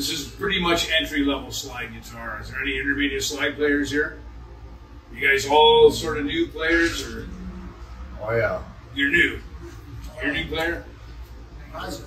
This is pretty much entry-level slide guitar. Is there any intermediate slide players here? You guys all sort of new players, or? Oh yeah. You're new. You're a new player? I've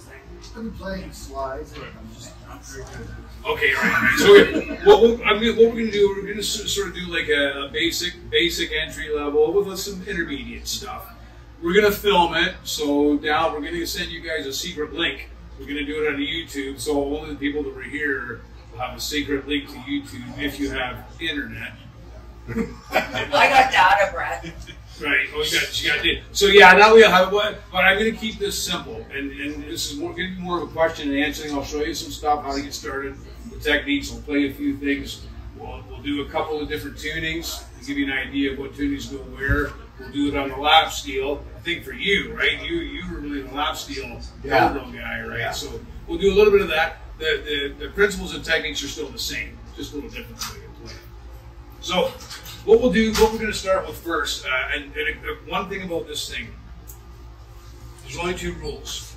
been playing slides, and I'm just not very good. Okay, all right. So what we're going to do, we're going to sort of do like a basic entry level with some intermediate stuff. We're going to film it, so now we're going to send you guys a secret link. We're going to do it on YouTube, so only the people that were here will have a secret link to YouTube if you have internet. I got data, Brad. Right. Oh, you got it. So yeah, now we'll have what. But I'm going to keep this simple, and this is going to be more of a question and answering. I'll show you some stuff, how to get started, the techniques. We'll play a few things. We'll do a couple of different tunings to give you an idea of what tunings go where. We'll do it on the lap steel. I think for you, right? You were really the lap steel elbow guy, right? Yeah. So we'll do a little bit of that. The principles and techniques are still the same, just a little different way to play. So what we'll do, what we're going to start with first, one thing about this thing, there's only 2 rules.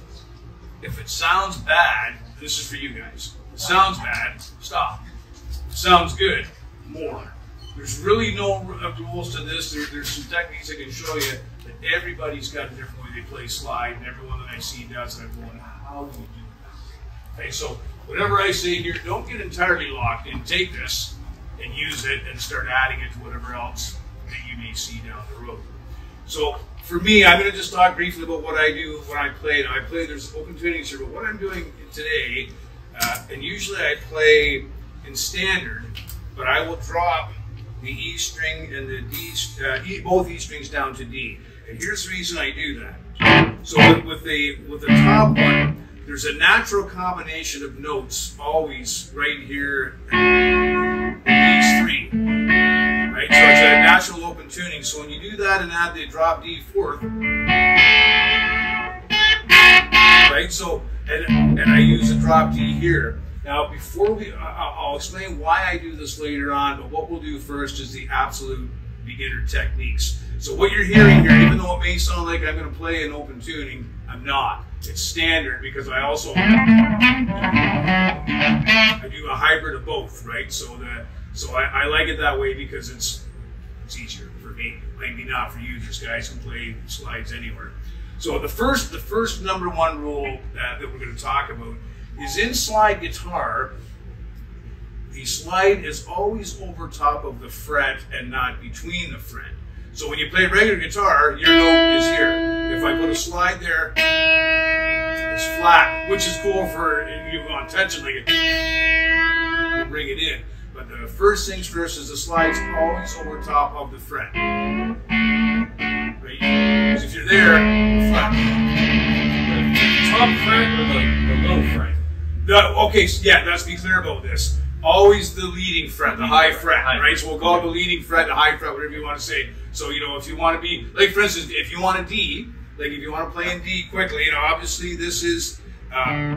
If it sounds bad, this is for you guys. If it sounds bad, stop. If it sounds good, more. There's really no rules to this. There's some techniques I can show you that everybody's got a different way they play slide, and everyone that I see does, and I'm going, how do you do that? Okay, so whatever I say here, don't get entirely locked in. Take this and use it and start adding it to whatever else that you may see down the road. So for me, I'm going to just talk briefly about what I do when I play. Now there's open tunings here, but what I'm doing today, and usually I play in standard, but I will drop the E string and the D, both E strings down to D. And here's the reason I do that. So with the top one, there's a natural combination of notes always right here in these 3. Right? So it's a natural open tuning. So when you do that and add the drop D fourth, right? So and I use a drop D here. Now, before I'll explain why I do this later on, but what we'll do first is the absolute beginner techniques. So what you're hearing here, even though it may sound like I'm going to play an open tuning, I'm not. It's standard because I also I do a hybrid of both, right? So I like it that way because it's easier for me. Maybe not for you. These guys can play slides anywhere. So the first #1 rule that we're going to talk about is in slide guitar, the slide is always over top of the fret and not between the fret. So when you play regular guitar, your note is here. If I put a slide there, it's flat, which is cool for if you want tension, like you bring it in. But the first things first is the slide's always over top of the fret. Right? Because if you're there, you're flat. The top fret or the low fret? Okay, yeah, let's be clear about this. Always the leading fret, the high fret, right? So we'll call it the leading fret, the high fret, whatever you want to say. So, you know, if you want to be, like for instance, if you want a D, like if you want to play in D quickly, you know, obviously this is a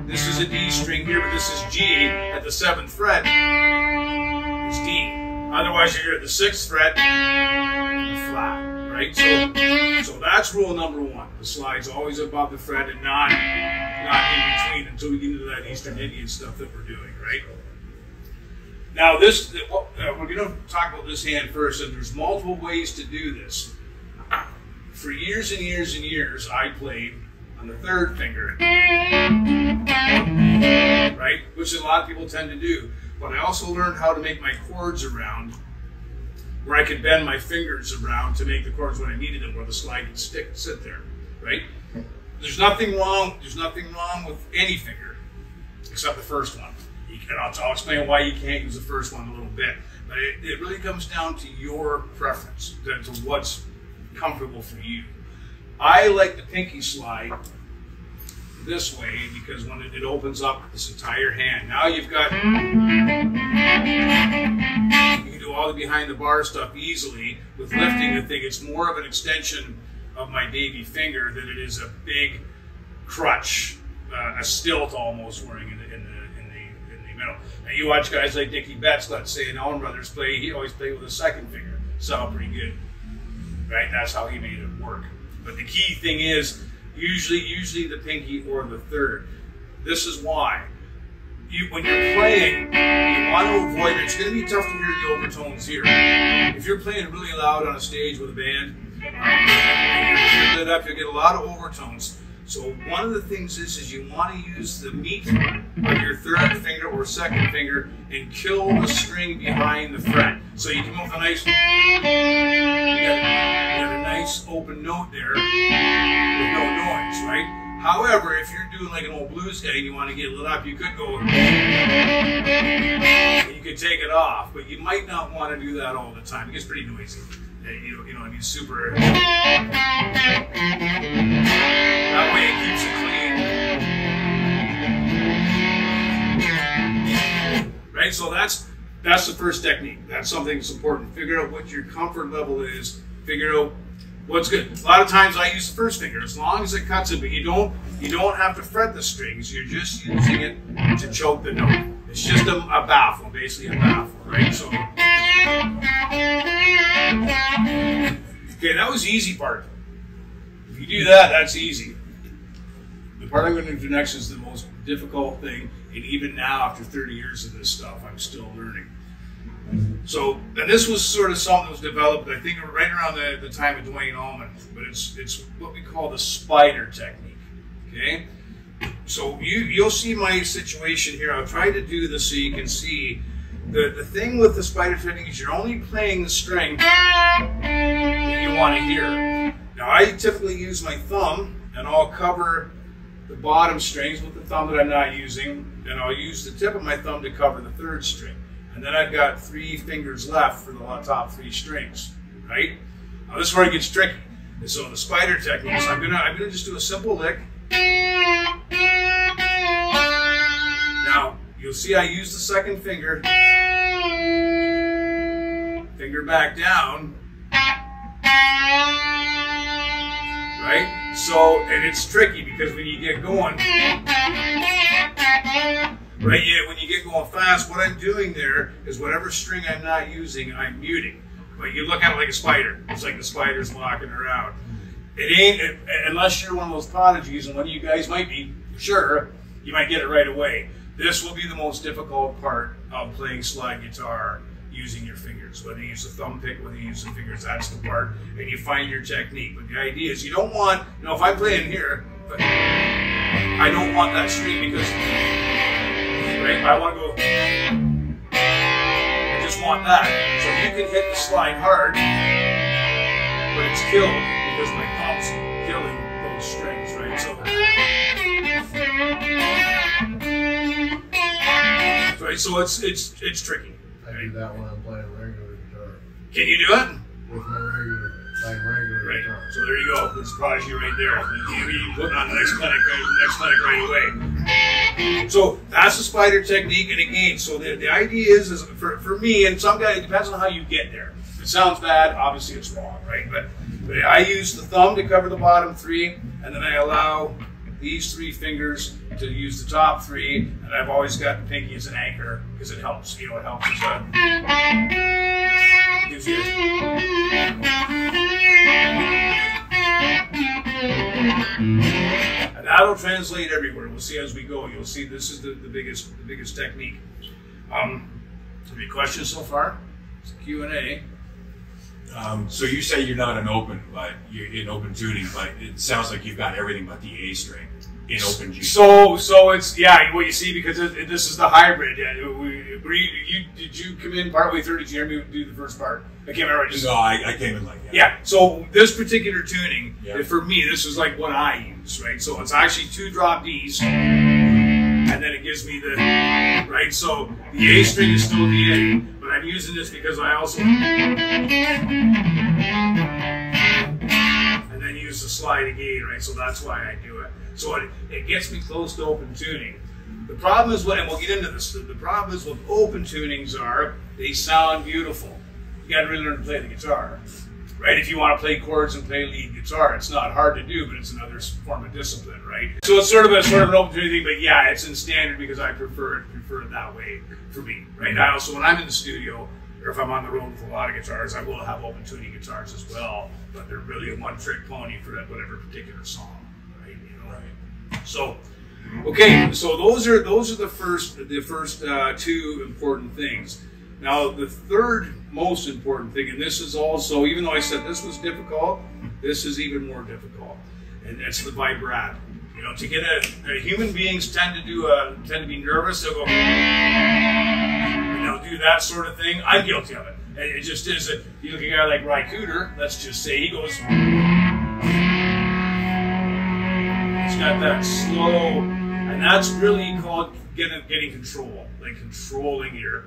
D string here, but this is G at the 7th fret. It's D. Otherwise, you're at the 6th fret, you're flat, right? So that's rule #1. The slide's always above the fret and not in between until we get into that Eastern Indian stuff that we're doing, right? Now we're going to talk about this hand first, and there's multiple ways to do this. For years and years and years, I played on the 3rd finger, right? Which a lot of people tend to do. But I also learned how to make my chords around, where I could bend my fingers around to make the chords when I needed them, where the slide could sit there, right? There's nothing wrong with any finger, except the first one. I'll explain why you can't use the first one in a little bit. But it really comes down to your preference, to what's comfortable for you. I like the pinky slide this way because when it opens up this entire hand. Now you've got, you can do all the behind the bar stuff easily with lifting the thing. It's more of an extension of my baby finger than it is a big crutch, a stilt almost wearing in the middle. Now you watch guys like Dickie Betts, let's say, and Allman Brothers play, he always played with a 2nd finger. Sound pretty good, right? That's how he made it work. But the key thing is usually the pinky or the 3rd. This is why. when you're playing, you want to avoid it. It's going to be tough to hear the overtones here. If you're playing really loud on a stage with a band, and you're lit up, you'll get a lot of overtones. So one of the things is you want to use the meat of your third finger or second finger and kill the string behind the fret. So you come up with a nice, you got a nice open note there with no noise, right? However, if you're doing like an old blues guy and you want to get lit up, you could go, and you could take it off, but you might not want to do that all the time. It gets pretty noisy. You know, I mean, super. That way it keeps it clean. Right? So that's the first technique. That's something that's important. Figure out what your comfort level is. Figure out what's good. A lot of times I use the first finger as long as it cuts it, but you don't have to fret the strings. You're just using it to choke the note. It's just a baffle, basically a baffle, right? So. Okay, that was the easy part. If you do that, that's easy. The part I'm going to do next is the most difficult thing, and even now, after 30 years of this stuff, I'm still learning. So, and this was sort of something that was developed, I think, right around the time of Duane Allman, but it's what we call the spider technique, okay? So you'll see my situation here. I'll try to do this so you can see. The thing with the spider technique is you're only playing the string that you want to hear. Now I typically use my thumb and I'll cover the bottom strings with the thumb that I'm not using, and I'll use the tip of my thumb to cover the third string. And then I've got 3 fingers left for the top 3 strings, right? Now this is where it gets tricky. And so the spider technique, so I'm gonna just do a simple lick. Now, you'll see I use the second finger. Finger back down. Right? So, and it's tricky because when you get going, right, yeah, when you get going fast, what I'm doing there is whatever string I'm not using, I'm muting. But you look at it like a spider. It's like the spider's walking around. It ain't, unless you're one of those prodigies, and one of you guys might be, sure, you might get it right away. This will be the most difficult part of playing slide guitar using your fingers. Whether you use a thumb pick, whether you use the fingers, that's the part. And you find your technique. But the idea is you don't want, you know, if I'm playing here, but I don't want that string because, right, I want to go, I just want that. So you can hit the slide hard, but it's killed because my thumb's killing those strings, right? So, right, so it's tricky. I do that when I'm playing regular guitar. Can you do it? With my regular guitar. So there you go. That's prodigy right there. You put on the next clinic right away. So that's the spider technique, and again, so the idea is for me, and some guys, it depends on how you get there. If it sounds bad, obviously it's wrong, right? But I use the thumb to cover the bottom 3, and then I allow these 3 fingers to use the top 3, and I've always got the pinky as an anchor because it helps. You know, it helps as a gives you. And that'll translate everywhere. We'll see as we go. You'll see this is the biggest technique. Any questions so far? It's Q&A. So you say you're not an open, but you're in open tuning, but it sounds like you've got everything but the A string in open G. So it's, yeah, what you see, because this is the hybrid. Yeah, did you come in partway through? Did you hear me do the first part? I can't remember. No, I came in like that. Yeah, so this particular tuning, yeah, for me, this is like what I use, right? So it's actually 2 drop Ds, and then it gives me the, right? So the A string is still the A, but I'm using this because I also, and then use the slide again, right? So that's why I do it. So it gets me close to open tuning. The problem is, and we'll get into this, the problem is with open tunings are, they sound beautiful. You gotta really learn to play the guitar, right? If you want to play chords and play lead guitar, it's not hard to do, but it's another form of discipline, right? So it's sort of an open tuning thing, but yeah, it's in standard because I prefer it that way for me, right? I also, when I'm in the studio, or if I'm on the road with a lot of guitars, I will have open tuning guitars as well, but they're really a one-trick pony for whatever particular song, right? You know? Right. So Okay, so those are the first two important things. Now the third most important thing, and this is also, even though I said this was difficult, this is even more difficult, and that's the vibrato. You know, to get human beings tend to be nervous. They'll go, and they'll do that sort of thing. I'm guilty of it. It just is that you look at a guy like Ry Cooder, let's just say he goes, he's got that slow, and that's really called getting control, like controlling your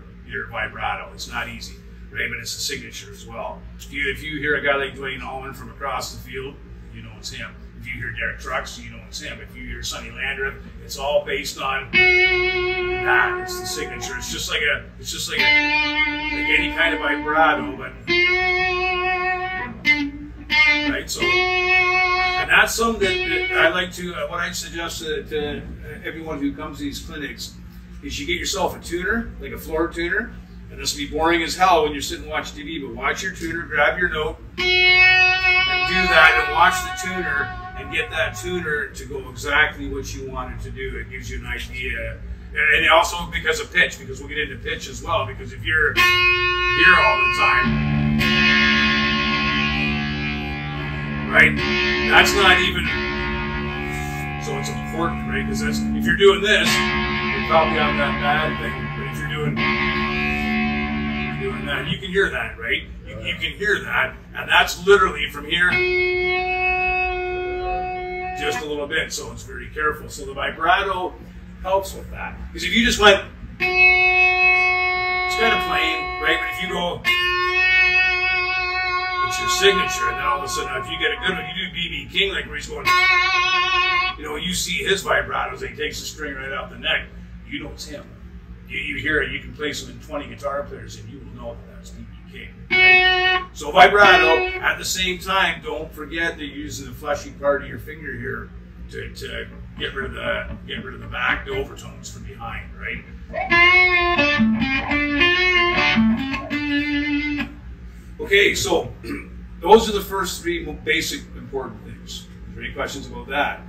vibrato. It's not easy, right? But it's a signature as well. If you hear a guy like Dwayne Allman from across the field, you know it's him. If you hear Derek Trucks, you know it's him. If you hear Sonny Landreth, it's all based on that. It's the signature. It's just like any kind of vibrato, but right. So, and that's something that I like to. What I suggest to everyone who comes to these clinics is you get yourself a tuner, like a floor tuner. And this will be boring as hell when you're sitting and watch TV, but watch your tuner, grab your note, and do that, and watch the tuner, and get that tuner to go exactly what you want it to do. It gives you an idea. And also because of pitch, because we'll get into pitch as well, because if you're here all the time, right, that's not even, so it's important, right, because if you're doing this, you're probably on that bad thing, but if you're doing that, you can hear that, right? You can hear that, and that's literally from here just a little bit, so it's very careful. So the vibrato helps with that. Because if you just went, it's kind of plain, right? But if you go, it's your signature, and then all of a sudden, if you get a good one, you do B.B. King, like where he's going, you know, you see his vibratos, he takes the string right off the neck, you know it's him. You hear it, you can place them in 20 guitar players, and you will know that that's B.B. King. Right? So vibrato, at the same time, don't forget that you're using the fleshy part of your finger here to get rid of the back, the overtones from behind, right? Okay, so those are the first three basic important things. Are there any questions about that?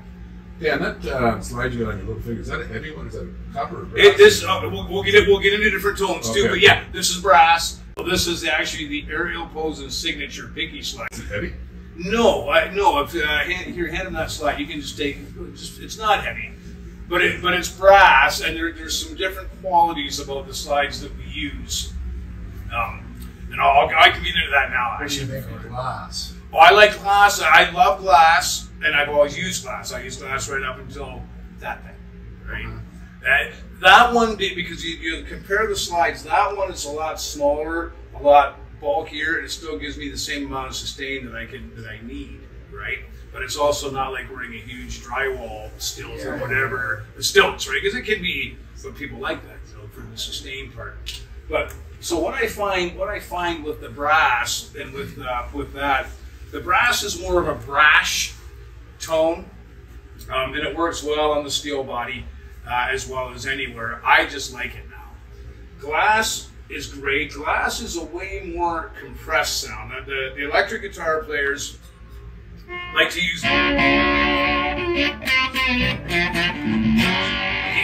Yeah, and that slide you got on your little finger, is that a heavy one? Is that copper or brass? We'll get into different tones too, but yeah, this is brass. Well, this is actually the Ariel Posen's signature pinky slide. Is it heavy? No. If you're handing that slide, you can just take. It's not heavy, but it's brass, and there's some different qualities about the slides that we use. And I can get into that now. What do you think of glass? Oh, I like glass. I love glass, and I've always used glass. I used glass right up until that thing, right? That one, because you compare the slides, that one is a lot smaller, a lot bulkier, and it still gives me the same amount of sustain that I need, right? But it's also not like wearing a huge drywall stilt or whatever, the stilts, right? Because it can be, but people like that, you know, for the sustain part. But so what I find with the brass and with that, the brass is more of a brash tone, and it works well on the steel body as well as anywhere. I just like it now. Glass is great. Glass is a way more compressed sound. The electric guitar players like to use. You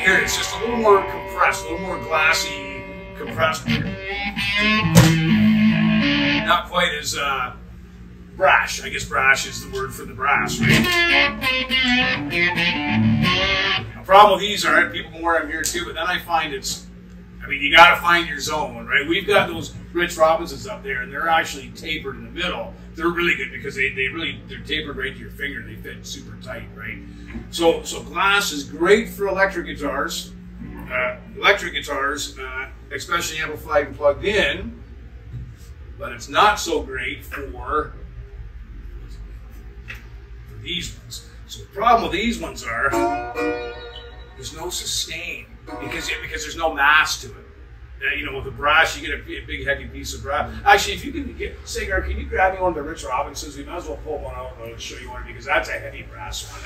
hear it, it's just a little more compressed, a little more glassy, compressed. Not quite as brash. I guess brash is the word for the brass, right? The problem with these are people can wear them here too, but then I find you got to find your zone, right? We've got those Rich Robinsons up there, and they're actually tapered in the middle. They're really good because they're tapered right to your finger. They fit super tight, right? So glass is great for electric guitars. Especially amplified and plugged in, but it's not so great for these ones. So the problem with these ones are there's no sustain because there's no mass to it. You know, with the brass, you get a big heavy piece of brass. Actually, if you can get, Sigar, can you grab me one of the Rich Robinsons? We might as well pull one out and I'll show you one because that's a heavy brass one.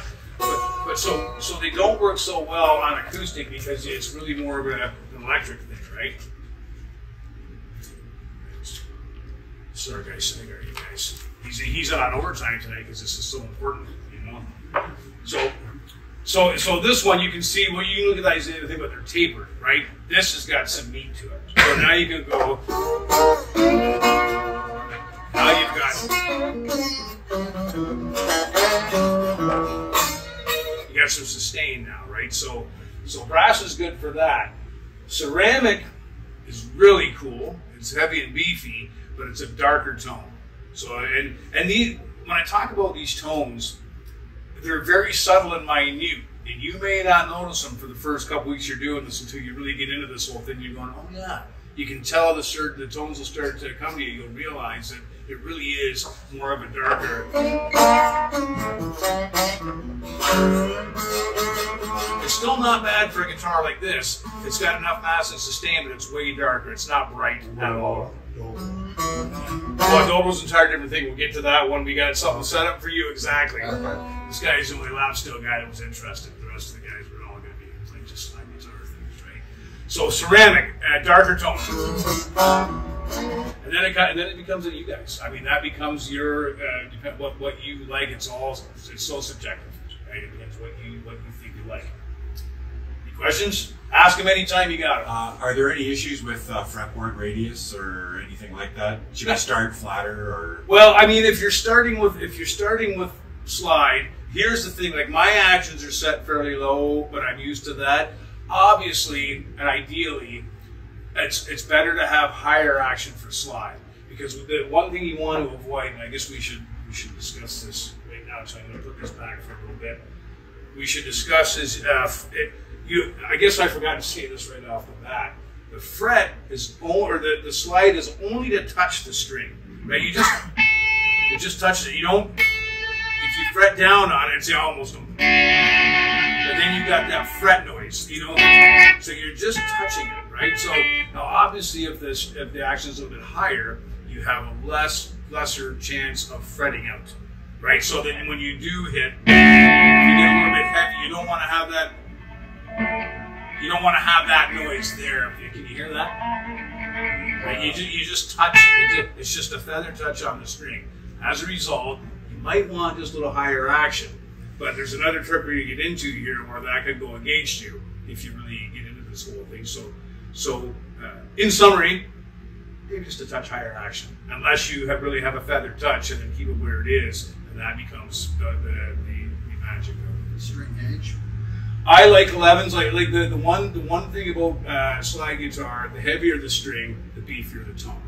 But so they don't work so well on acoustic because it's really more of an electric thing, right? Sorry, guys, Sigar, you guys. He's on overtime tonight because this is so important, you know. So So this one, you can see, well, you can look at that, you say the thing about they're tapered, right? This has got some meat to it. So now you can go, now you've got, you got some sustain now, right? So brass is good for that. Ceramic is really cool. It's heavy and beefy, but it's a darker tone. So, and these, when I talk about these tones, they're very subtle and minute, and you may not notice them for the first couple weeks you're doing this until you really get into this whole thing. You're going, oh yeah. You can tell the tones will start to come to you. You'll realize that it really is more of a darker. It's still not bad for a guitar like this. It's got enough mass and sustain, but it's way darker. It's not bright at all. Well, Dobel's an entire different thing. We'll get to that one. We got something set up for you exactly. This guy's the only lap steel guy that was interested. The rest of the guys were all going to be playing just slide guitar things, right? So ceramic, darker tone, and then it becomes you guys. I mean, that becomes your what you like. It's so subjective, right? It depends what you think you like. Any questions? Ask them anytime you got it. Are there any issues with fretboard radius or anything like that? Should we start flatter or? Well, I mean, if you're starting with slide, here's the thing. Like my actions are set fairly low, but I'm used to that. Obviously and ideally, it's better to have higher action for slide because the one thing you want to avoid, and I guess we should discuss this right now. So I'm going to put this back for a little bit. We should discuss is I guess I forgot to say this right off the bat. The fret is the slide is only to touch the string, right? It just touches it. You don't. If you fret down on it, it's almost. But then you got that fret noise, you know. So you're just touching it, right? So now, obviously, if the action is a little bit higher, you have a lesser chance of fretting out, right? So then when you do hit, if you get a little bit heavy, you don't want to have that. You don't want to have that noise there. Can you hear that? Right? You just touch. It's just a feather touch on the string. As a result, you might want just a little higher action. But there's another trick where you get into here where that could go against you if you really get into this whole thing. So in summary, maybe just a touch higher action, unless you really have a feather touch and then keep it where it is, and that becomes the magic of the String gauge. I like 11s. Like the one thing about slide guitar, the heavier the string, the beefier the tone.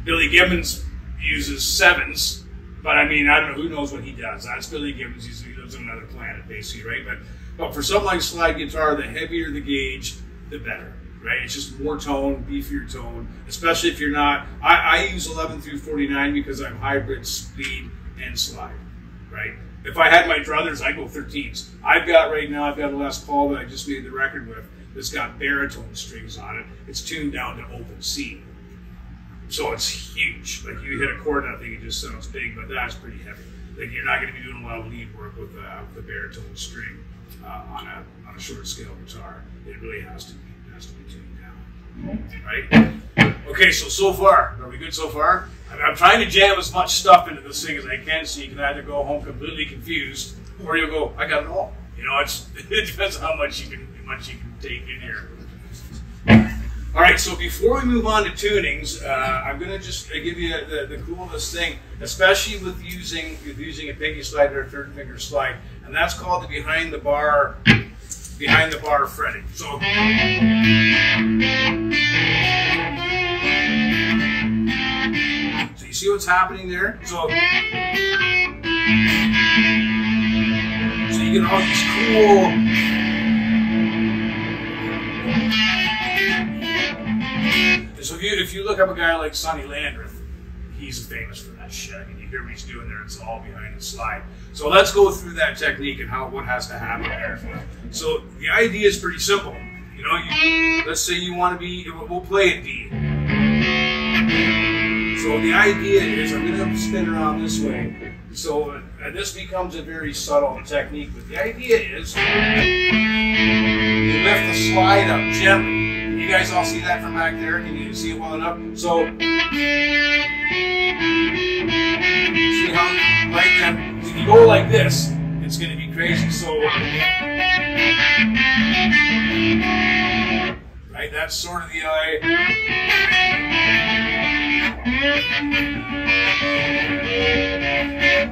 Billy Gibbons uses 7s, but I mean I don't know who knows what he does. That's Billy Gibbons. He lives on another planet, basically, right? But for something like slide guitar, the heavier the gauge, the better, right? It's just more tone, beefier tone. Especially if you're not. I use 11 through 49 because I'm hybrid speed and slide, right? If I had my druthers, I'd go 13s. I've got a Les Paul that I just made the record with that's got baritone strings on it. It's tuned down to open C. So it's huge. Like you hit a chord and I think it just sounds big, but that's pretty heavy. Like you're not going to be doing a lot of lead work with the baritone string on a short scale guitar. It really has to be tuned down. Right? Okay, so far, are we good so far? I'm trying to jam as much stuff into this thing as I can so you can either go home completely confused or you'll go, I got it all. You know, it depends on how much you can take in here. All right, so before we move on to tunings, I'm going to just give you the coolest thing, especially with using a pinky slide or a third finger slide, and that's called the behind the bar fretting. So. You see what's happening there? So you get all these cool. So if you look up a guy like Sonny Landreth, he's famous for that shit. I mean, you hear what he's doing there; it's all behind the slide. So let's go through that technique and what has to happen there. So the idea is pretty simple. You know, let's say you want to be. We'll play a D. So the idea is, I'm going to spin around this way. So this becomes a very subtle technique, but the idea is you lift the slide up gently. Can you guys all see that from back there? Can you see it well enough? So see how, right then, if you go like this, it's going to be crazy. So, right, that's sort of the eye.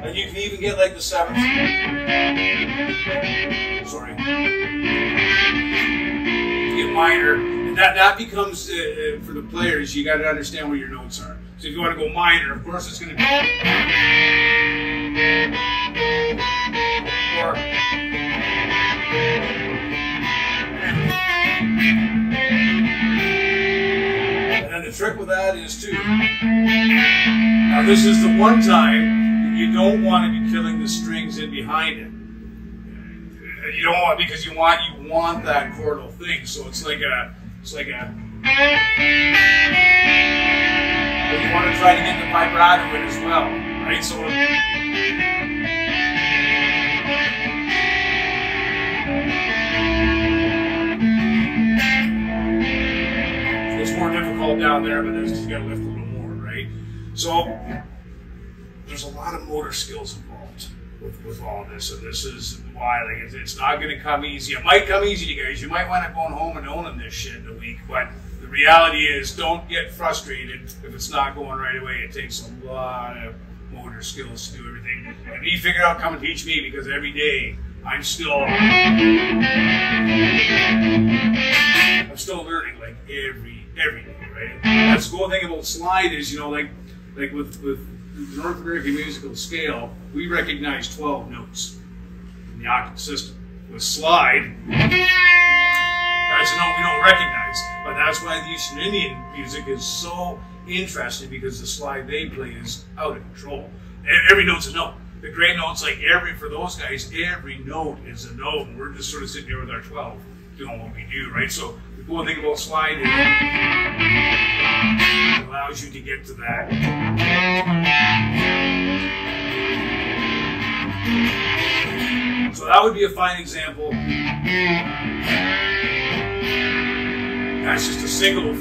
And you can even get like the 7th. Sorry. You get minor. And that becomes, for the players, you got to understand where your notes are. So if you want to go minor, of course it's going to be. Or. And then the trick with that is too. Now this is the one time that you don't want to be killing the strings in behind it. You don't want, because you want that chordal thing. So it's like a. But you want to try to get the vibrato in as well, right? So it's more difficult down there, but there's you got to lift a little more, right? So there's a lot of motor skills involved with all this, and this is why like it's not going to come easy. It might come easy to you guys. You might wind up going home and owning this shit in a week, but the reality is, don't get frustrated if it's not going right away. It takes a lot of motor skills to do everything. And you figure out, come and teach me, because every day I'm still learning, like every day, right? That's the cool thing about slide is, you know, like with the North American musical scale, we recognize 12 notes in the octave system. With slide, that's a note we don't recognize, but that's why the Eastern Indian music is so interesting, because the slide they play is out of control. Every note's a note. The gray notes, like for those guys, every note is a note, and we're just sort of sitting here with our 12 doing what we do, right? So the cool thing about slide is it allows you to get to that. So that would be a fine example. That's just a single.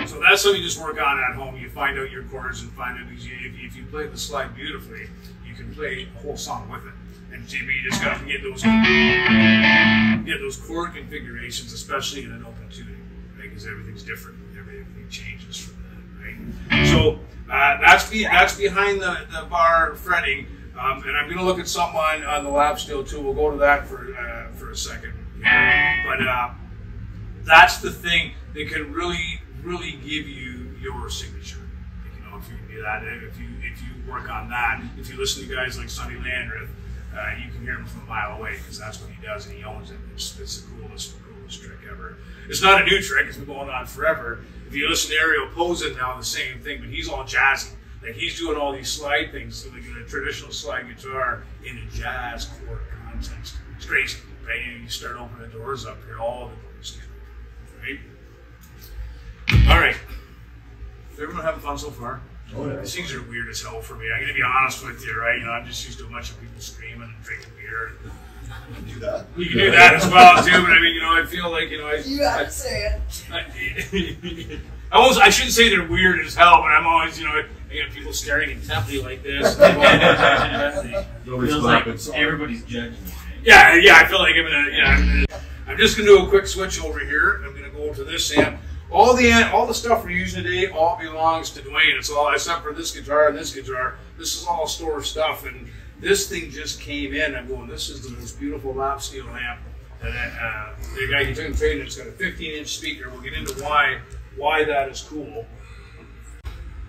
So that's something you just work on at home. You find out your chords and find out, if you play the slide beautifully, you can play a whole song with it. And you just got to get those chord configurations, especially in an open tuning, right? Because everything's different. Everything changes from that, right? So that's behind the bar fretting. And I'm going to look at something on the lap steel too. We'll go to that for a second. But that's the thing that can really give you your signature. You know, if you can do that, if you work on that, if you listen to guys like Sonny Landreth, you can hear him from a mile away, because that's what he does, and he owns it. It's the coolest trick ever. It's not a new trick. It's been going on forever. If you listen to Ariel Posen now, the same thing, but he's all jazzy. Like, he's doing all these slide things, like a traditional slide guitar in a jazz chord context. It's crazy, right? And you start opening the doors up here, all the doors get open, right? All right. Is everyone having fun so far? Oh, yeah. These things are weird as hell for me. I'm going to be honest with you, right? You know, I'm just used to a bunch of people screaming and drinking beer. You can do that. You can do that as well, too. But I mean, you know, I feel like, you know, You gotta say it. I shouldn't say they're weird as hell, but I'm always, you know, I get people staring intently like this. Feels like everybody's judging me. Yeah, I feel like I'm just going to do a quick switch over here. I'm going to go to this amp. All the stuff we're using today all belongs to Dwayne. It's all, except for this guitar and this guitar. This is all store stuff, and this thing just came in. I'm going, this is the most beautiful lap steel amp. And the guy who took the trade, it's got a 15-inch speaker. We'll get into why that is cool.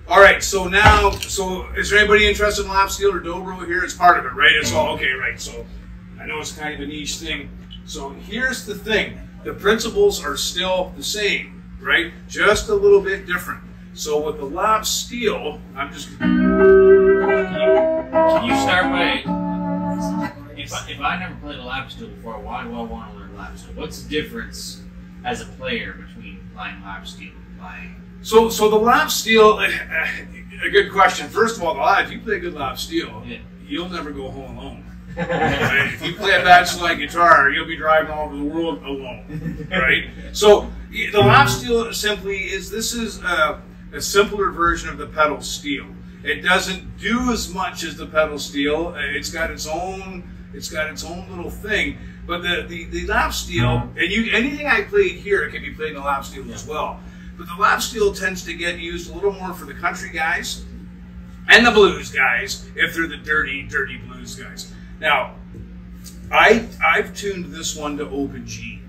All right, so is there anybody interested in lap steel or dobro here? It's part of it, right? It's all okay, right? So I know it's kind of a niche thing. So here's the thing: the principles are still the same. Right? Just a little bit different. So with the lap steel, I'm just... Can you start by... If I never played a lap steel before, why do I want to learn lap steel? What's the difference as a player between playing lap steel and playing... So the lap steel, a good question. First of all, if you play a good lap steel, you'll never go home alone. Right? If you play a bad slide guitar, you'll be driving all over the world alone, right? So the lap steel simply is, this is a simpler version of the pedal steel. It doesn't do as much as the pedal steel. It's got its own little thing. But the lap steel, and anything I played here, it can be played in a lap steel as well. But the lap steel tends to get used a little more for the country guys and the blues guys, if they're the dirty blues guys. Now, I've tuned this one to Open G.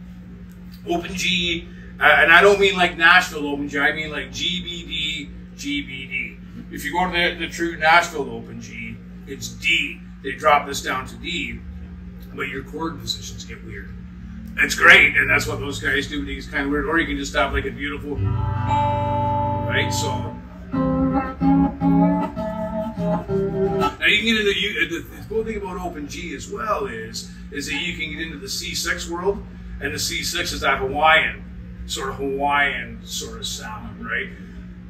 Open G, and I don't mean like Nashville Open G, I mean like GBD, GBD. If you go to the true Nashville Open G, it's D. They drop this down to D, but your chord positions get weird. It's great, and that's what those guys do. It's kind of weird. Or you can just have like a beautiful, right? So now you can get into the cool thing about Open G as well is that you can get into the C6 world, and the C6 is that Hawaiian sort of sound, right?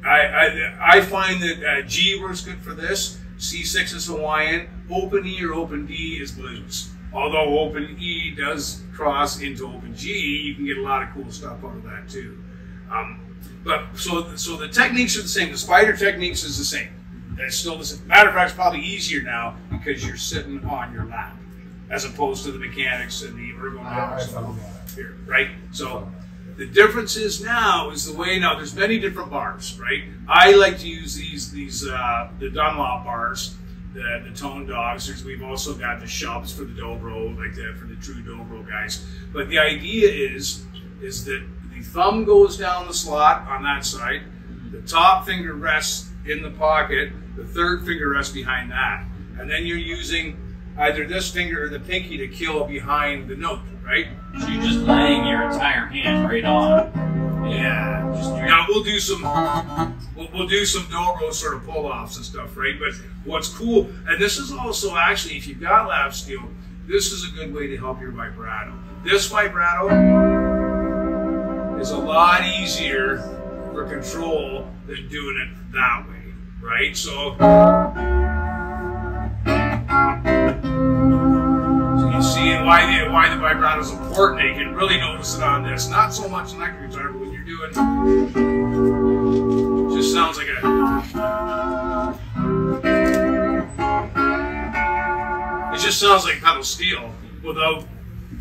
I find that G works good for this. C6 is Hawaiian. Open E or Open D is blues. Although Open E does cross into Open G, you can get a lot of cool stuff out of that too. But so the techniques are the same. The spider techniques is the same. It's still the same. Matter of fact, it's probably easier now because you're sitting on your lap, as opposed to the mechanics and the ergonomics here, right? So the difference is now is the way now. There's many different bars, right? I like to use the Dunlop bars. The Tone Dogs. We've also got the Shubs for the Dobro, like for the true Dobro guys. But the idea is that the thumb goes down the slot on that side, the top finger rests in the pocket, the third finger rests behind that, and then you're using either this finger or the pinky to kill behind the note, right? So you're just laying your entire hand right on. Yeah. Now we'll do some Dobro sort of pull-offs and stuff, right? But what's cool, and this is also actually, if you've got lap steel, this is a good way to help your vibrato. This vibrato is a lot easier for control than doing it that way, right? So you see why the vibrato is important. You can really notice it on this. Not so much in electric guitar, but when you're doing, it just sounds like it just sounds like pedal steel. Without,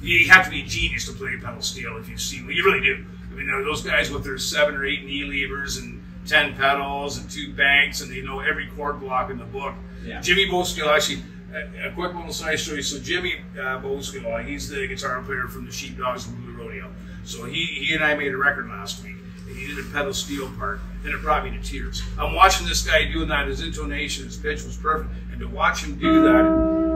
you have to be a genius to play pedal steel if you've seen. Well, you really do. I mean, those guys with their 7 or 8 knee levers and 10 pedals and 2 banks, and they know every chord block in the book. Yeah. Jimmy Boskill, actually. A quick little side story. So Jimmy Boskill, he's the guitar player from the Sheepdogs and Blue Rodeo. So he and I made a record last week, and he did a pedal steel part, and it brought me to tears. I'm watching this guy doing that. His intonation, his pitch was perfect, and to watch him do that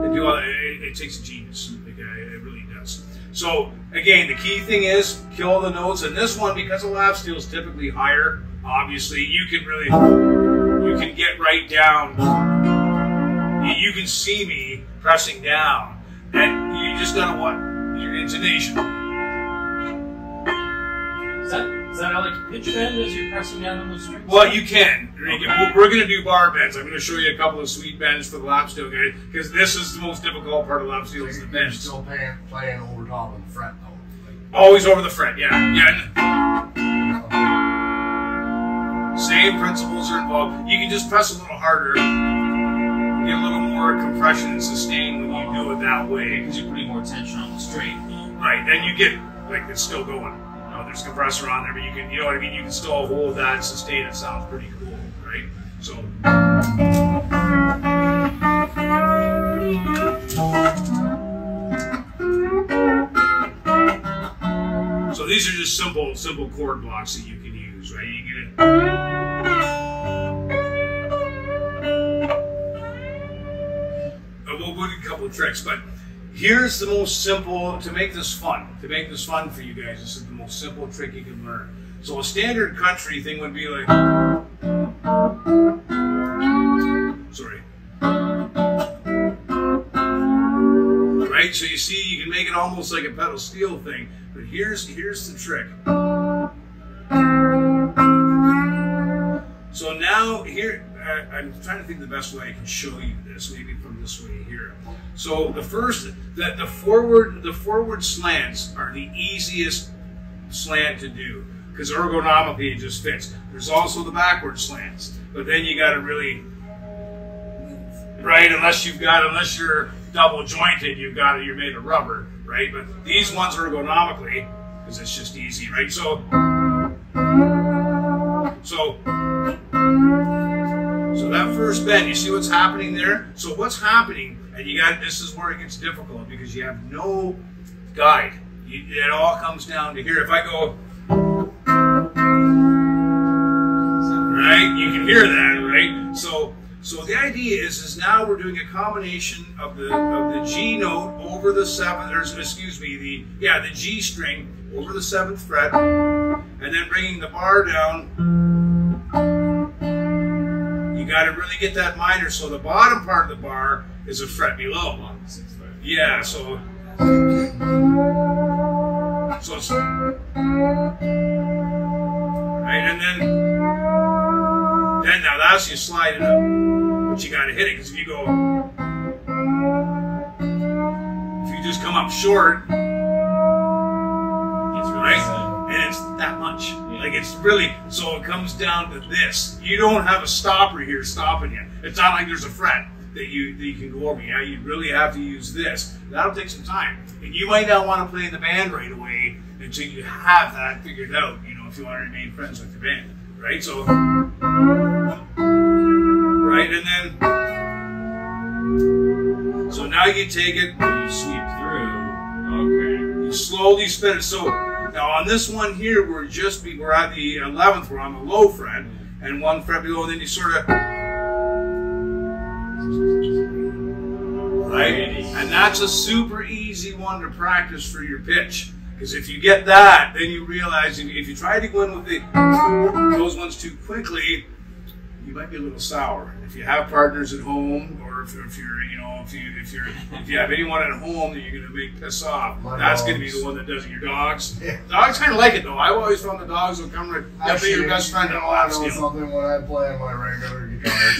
and do all that, it takes a genius. It really does. So again, the key thing is kill the notes. And this one, because the lap steel is typically higher, obviously you can get right down. You can see me pressing down, and you just gotta what? Your intonation. Is that how like pitch bend as you're pressing down on the strings? Well, you can. Okay. We're gonna do bar bends. I'm gonna show you a couple of sweet bends for the lap steel guys, because this is the most difficult part of lap steel is the bends. You're still playing over top of the fret though. Always over the fret, yeah. Same principles are involved. You can just press a little harder. Get a little more compression and sustain when you do it that way. Because you're putting more tension on the string. Right, and you get, like, it's still going. There's a compressor on there, but you can, you know what I mean? You can still hold that and sustain it. Sounds pretty cool, right? So. So these are just simple chord blocks that you can use, right? You get it. We'll do a couple of tricks, but here's the most simple, to make this fun for you guys, this is the most simple trick you can learn. So a standard country thing would be like, sorry. Right, so you see, you can make it almost like a pedal steel thing, but here's the trick. So now here, I'm trying to think of the best way I can show you this, maybe from this way here. So the forward slants are the easiest slant to do because ergonomically it just fits. There's also the backward slants, but then you got to really right? Unless you're double jointed, you're made of rubber, right? But these ones are ergonomically, because it's just easy, right? So that first bend, you see what's happening there? So what's happening, and this is where it gets difficult because you have no guide. It all comes down to here. If I go, right, you can hear that, right? So the idea is now we're doing a combination of the G note over the seventh, or excuse me, the G string over the 7th fret, and then bringing the bar down. You got to really get that minor, so the bottom part of the bar is a fret below. Yeah, so it's right, and then now that's you slide it up, but you got to hit it because if you just come up short, it's right, and it's that much. Like it's really, so it comes down to this. You don't have a stopper here stopping you. It's not like there's a fret that you can go over. Yeah, you really have to use this. That'll take some time, and you might not want to play in the band right away until you have that figured out. You know, if you want to remain friends with the band, right? So, right, and then so now you take it, you sweep through. Okay. You slowly spin it. So now on this one here, we're at the 11th. We're on the low fret, and 1 fret below, and then you sort of. Right? And that's a super easy one to practice for your pitch. Because if you get that, then you realize if you try to go in with those ones too quickly, you might be a little sour. If you have partners at home, or if you have anyone at home that you're going to make piss off, that's going to be the one that does it. Your dogs. Yeah. Dogs kind of like it though. I've always found the dogs will come right. They'll be your best friend in a lap steel. Something when I play on my regular guitar,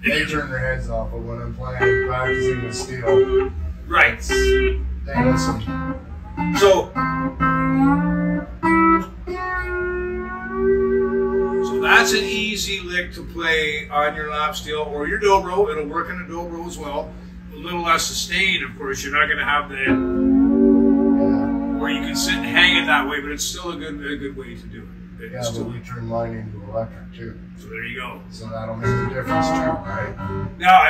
they turn their heads off, but when I'm practicing with steel, right? They listen. So that's an easy lick to play on your lap steel or your dobro. It'll work on a dobro as well. A little less sustained, of course. You're not going to have the where you can sit and hang it that way, but it's still a good way to do it. Yeah, but we turn mine into electric too. So there you go. So that'll make a difference too, right? Now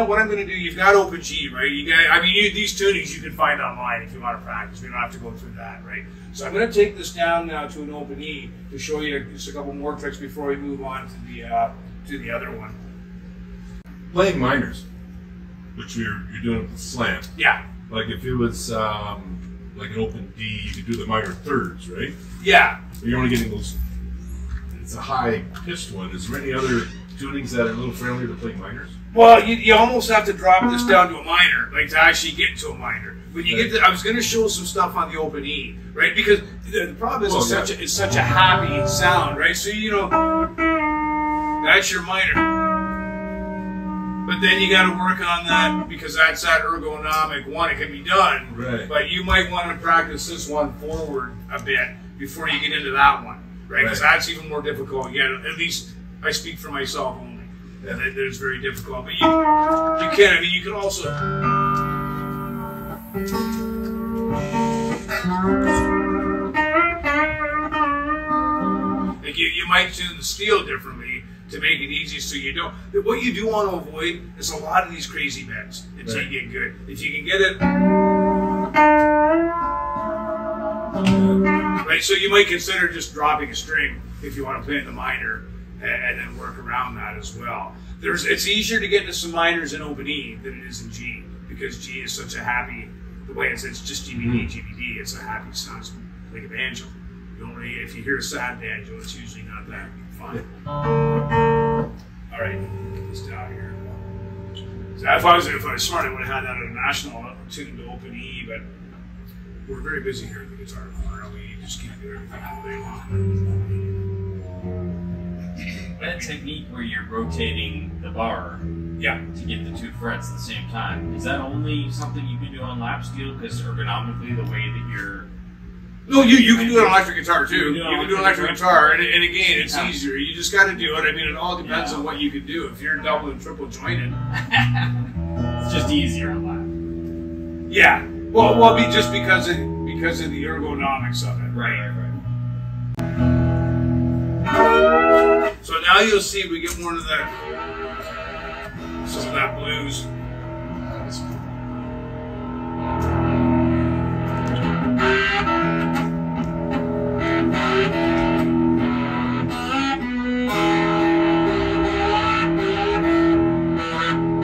what I'm gonna do. You've got Open G, right? These tunings you can find online if you want to practice. We don't have to go through that, right? So I'm gonna take this down now to an Open E to show you just a couple more tricks before we move on to the other one. Playing minors, which you're doing with the slant. Yeah. Like if it was like an Open D, you could do the minor thirds, right? Yeah. You're only getting those. It's a high pitched one. Is there any other tunings that are a little friendlier to play minors? Well, you almost have to drop this down to a minor, like to actually get to a minor. When you get I was going to show some stuff on the Open E, right? Because the problem is it's such a happy sound, right? So that's your minor. But then you got to work on that because that's that ergonomic one. It can be done, right? But you might want to practice this one forward a bit before you get into that one, right? Because that's even more difficult. Yeah, at least I speak for myself only. Yeah. That it's very difficult. But you can. I mean, you can also. Like you might tune the steel differently to make it easy, so you don't. What you do want to avoid is a lot of these crazy bends until you get good. If you can get it. Right, so you might consider just dropping a string if you want to play in the minor and then work around that as well. It's easier to get into some minors in Open E than it is in G because G is such a happy, the way it's just GBD, GBD, it's a happy sound, like a banjo. If you hear a sad banjo, it's usually not that fun. All right, get this down here. So if I was smart, I would have had that at a national tuned to Open E, but we're very busy here at the Guitar Corner. We just can't do everything all day long. That technique where you're rotating the bar to get the 2 frets at the same time, is that only something you can do on lap steel? Because ergonomically, the way that you're No, you can do it on electric guitar too. You You can can do do electric guitar, and again, it's Yeah. easier. You just got to do it. I mean, it all depends Yeah. on what you can do. If you're double and triple jointed, It's just easier on lap. yeah. Well, just because of the ergonomics of it, right? So now you'll see we get more into that, some of that blues. That was cool.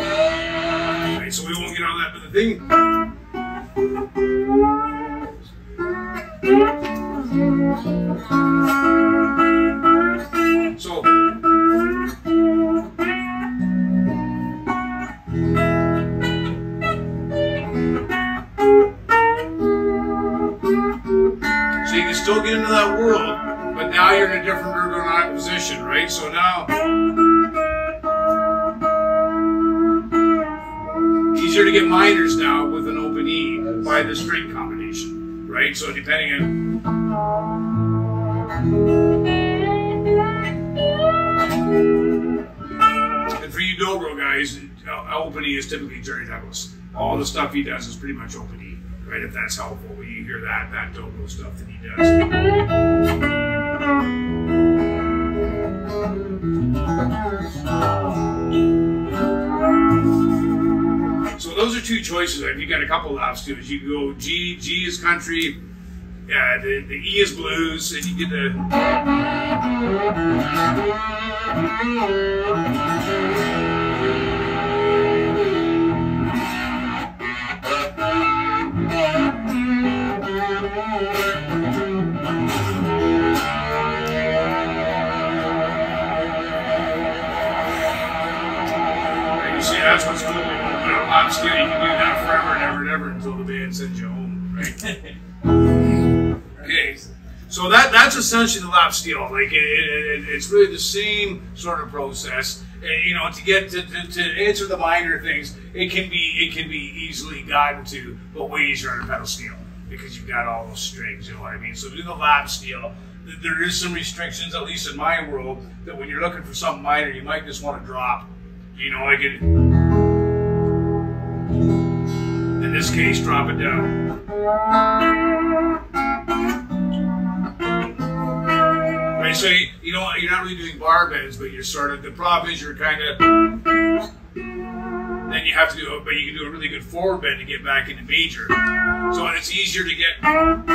Right, so we won't get on that, but the thing. So. So you can still get into that world, but now you're in a different ergonomic position, right? So now, easier to get minors now with an open E by the string combination, right? So depending on. And for you dobro guys, open E is typically Jerry Douglas. All the stuff he does is pretty much open E, right? If that's helpful, when you hear that dobro stuff that he does. So those are two choices. If you got a couple laps to it, you can go G is country, the E is blues, and you get the. You see, that's what's cool. Lap steel, you can do that forever and ever and ever until the band sends you home, right? Okay, so that's essentially the lap steel. Like it's really the same sort of process. You know, to get to answer the minor things, it can be easily gotten to, but way easier on a pedal steel because you've got all those strings. You know what I mean? So to do the lap steel, there is some restrictions, at least in my world, that when you're looking for something minor, you might just want to drop. You know, like it. In this case, drop it down. Right, so you're not really doing bar bends, but you're sort of, the problem is you're kind of, then you have to do it, but you can do a really good forward bend to get back into major. So it's easier to get, but